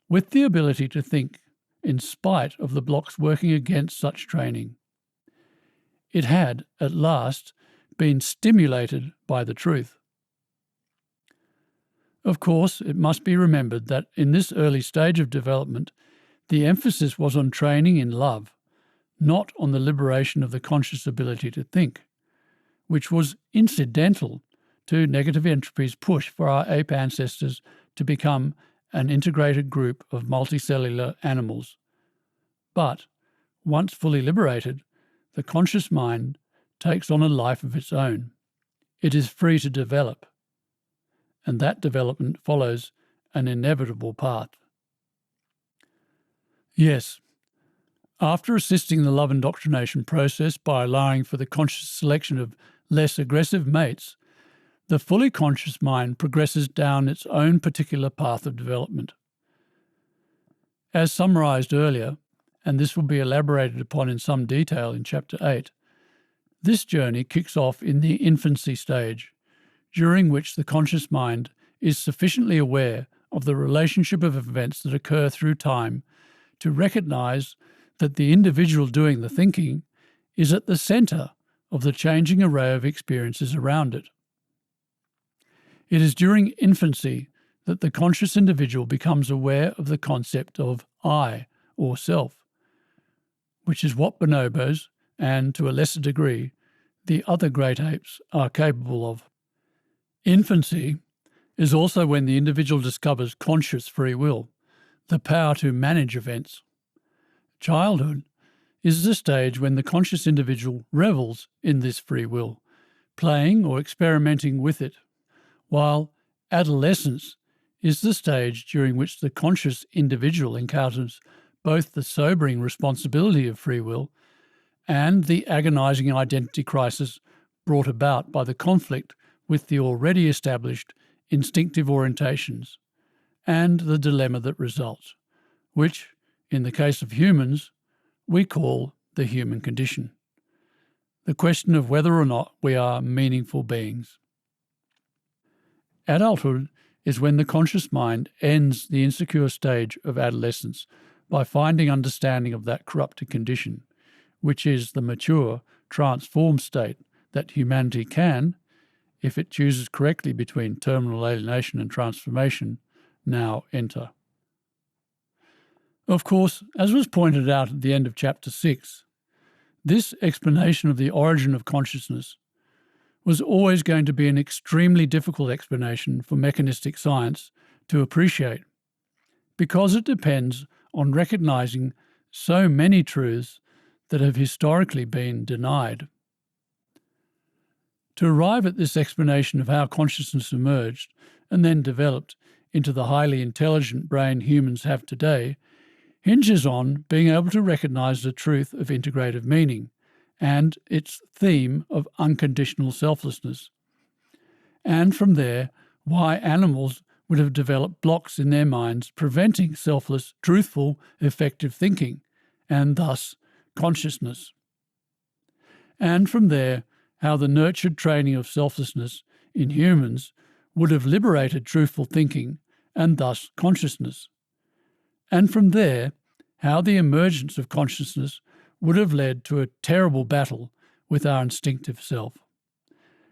with the ability to think in spite of the blocks working against such training. It had, at last, been stimulated by the truth. Of course, it must be remembered that in this early stage of development, the emphasis was on training in love, not on the liberation of the conscious ability to think, which was incidental to negative entropy's push for our ape ancestors to become an integrated group of multicellular animals. But, once fully liberated, the conscious mind takes on a life of its own. It is free to develop, and that development follows an inevitable path. Yes, after assisting the love indoctrination process by allowing for the conscious selection of less aggressive mates, the fully conscious mind progresses down its own particular path of development. As summarised earlier, and this will be elaborated upon in some detail in Chapter 8, this journey kicks off in the infancy stage, during which the conscious mind is sufficiently aware of the relationship of events that occur through time to recognise that the individual doing the thinking is at the centre of the changing array of experiences around it. It is during infancy that the conscious individual becomes aware of the concept of I, or self, which is what bonobos, and to a lesser degree, the other great apes, are capable of. Infancy is also when the individual discovers conscious free will, the power to manage events. Childhood is the stage when the conscious individual revels in this free will, playing or experimenting with it, while adolescence is the stage during which the conscious individual encounters both the sobering responsibility of free will and the agonising identity crisis brought about by the conflict with the already established instinctive orientations and the dilemma that results. which, in the case of humans, we call the human condition. The question of whether or not we are meaningful beings. Adulthood is when the conscious mind ends the insecure stage of adolescence by finding understanding of that corrupted condition, which is the mature, transformed state that humanity can, if it chooses correctly between terminal alienation and transformation, now enter. Of course, as was pointed out at the end of Chapter 6, this explanation of the origin of consciousness was always going to be an extremely difficult explanation for mechanistic science to appreciate, because it depends on recognizing so many truths that have historically been denied. To arrive at this explanation of how consciousness emerged and then developed into the highly intelligent brain humans have today hinges on being able to recognize the truth of integrative meaning and its theme of unconditional selflessness. And from there, why animals would have developed blocks in their minds preventing selfless, truthful, effective thinking, and thus consciousness. And from there, how the nurtured training of selflessness in humans would have liberated truthful thinking and thus consciousness. And from there, how the emergence of consciousness would have led to a terrible battle with our instinctive self.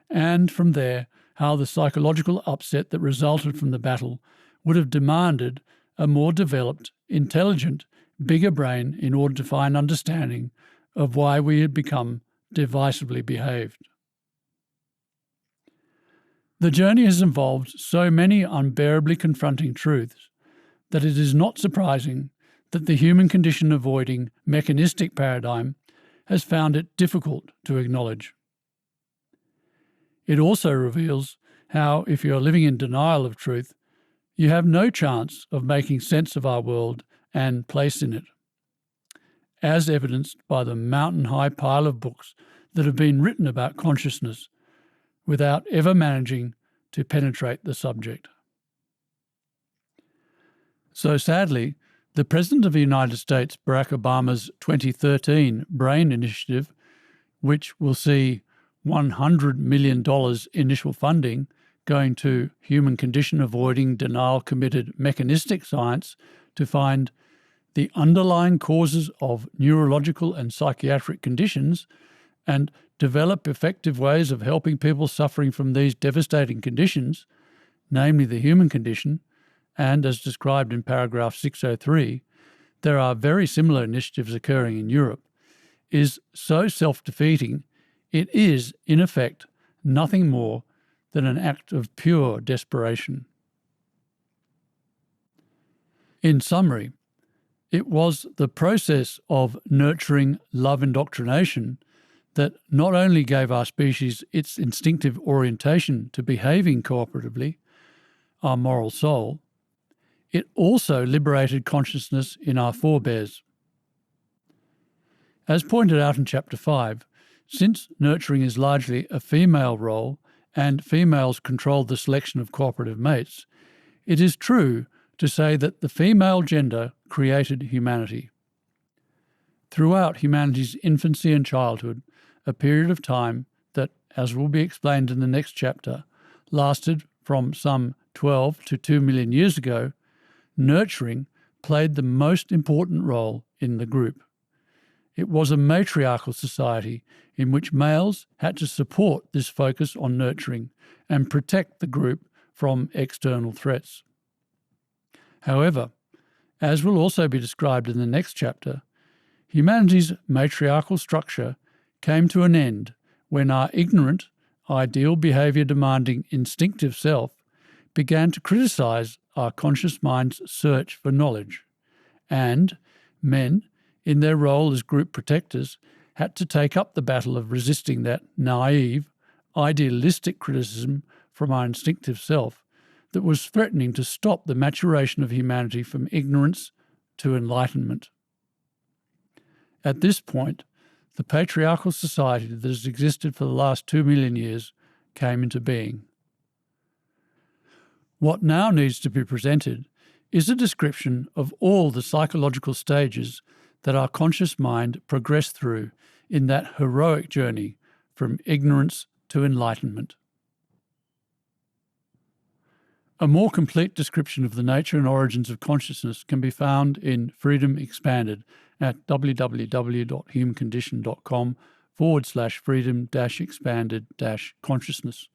And from there, how the psychological upset that resulted from the battle would have demanded a more developed, intelligent, bigger brain in order to find understanding of why we had become divisively behaved. The journey has involved so many unbearably confronting truths that it is not surprising that the human condition avoiding mechanistic paradigm has found it difficult to acknowledge. It also reveals how, if you are living in denial of truth, you have no chance of making sense of our world and place in it, as evidenced by the mountain-high pile of books that have been written about consciousness without ever managing to penetrate the subject. So sadly, the President of the United States, Barack Obama's 2013 BRAIN initiative, which will see $100 million initial funding going to human condition avoiding, denial committed mechanistic science to find the underlying causes of neurological and psychiatric conditions and develop effective ways of helping people suffering from these devastating conditions, namely the human condition, and as described in paragraph 603, there are very similar initiatives occurring in Europe, is so self-defeating it is, in effect, nothing more than an act of pure desperation. In summary, it was the process of nurturing love indoctrination that not only gave our species its instinctive orientation to behaving cooperatively, our moral soul, it also liberated consciousness in our forebears. As pointed out in Chapter 5, since nurturing is largely a female role and females control the selection of cooperative mates, it is true to say that the female gender created humanity. Throughout humanity's infancy and childhood, a period of time that, as will be explained in the next chapter, lasted from some 12 to 2 million years ago, nurturing played the most important role in the group. It was a matriarchal society in which males had to support this focus on nurturing and protect the group from external threats. However, as will also be described in the next chapter, humanity's matriarchal structure came to an end when our ignorant, ideal behaviour demanding instinctive self began to criticize our conscious mind's search for knowledge, and men, in their role as group protectors, had to take up the battle of resisting that naive, idealistic criticism from our instinctive self that was threatening to stop the maturation of humanity from ignorance to enlightenment. At this point, the patriarchal society that has existed for the last 2 million years came into being. What now needs to be presented is a description of all the psychological stages that our conscious mind progressed through in that heroic journey from ignorance to enlightenment. A more complete description of the nature and origins of consciousness can be found in Freedom Expanded at www.humancondition.com/freedom-expanded-consciousness.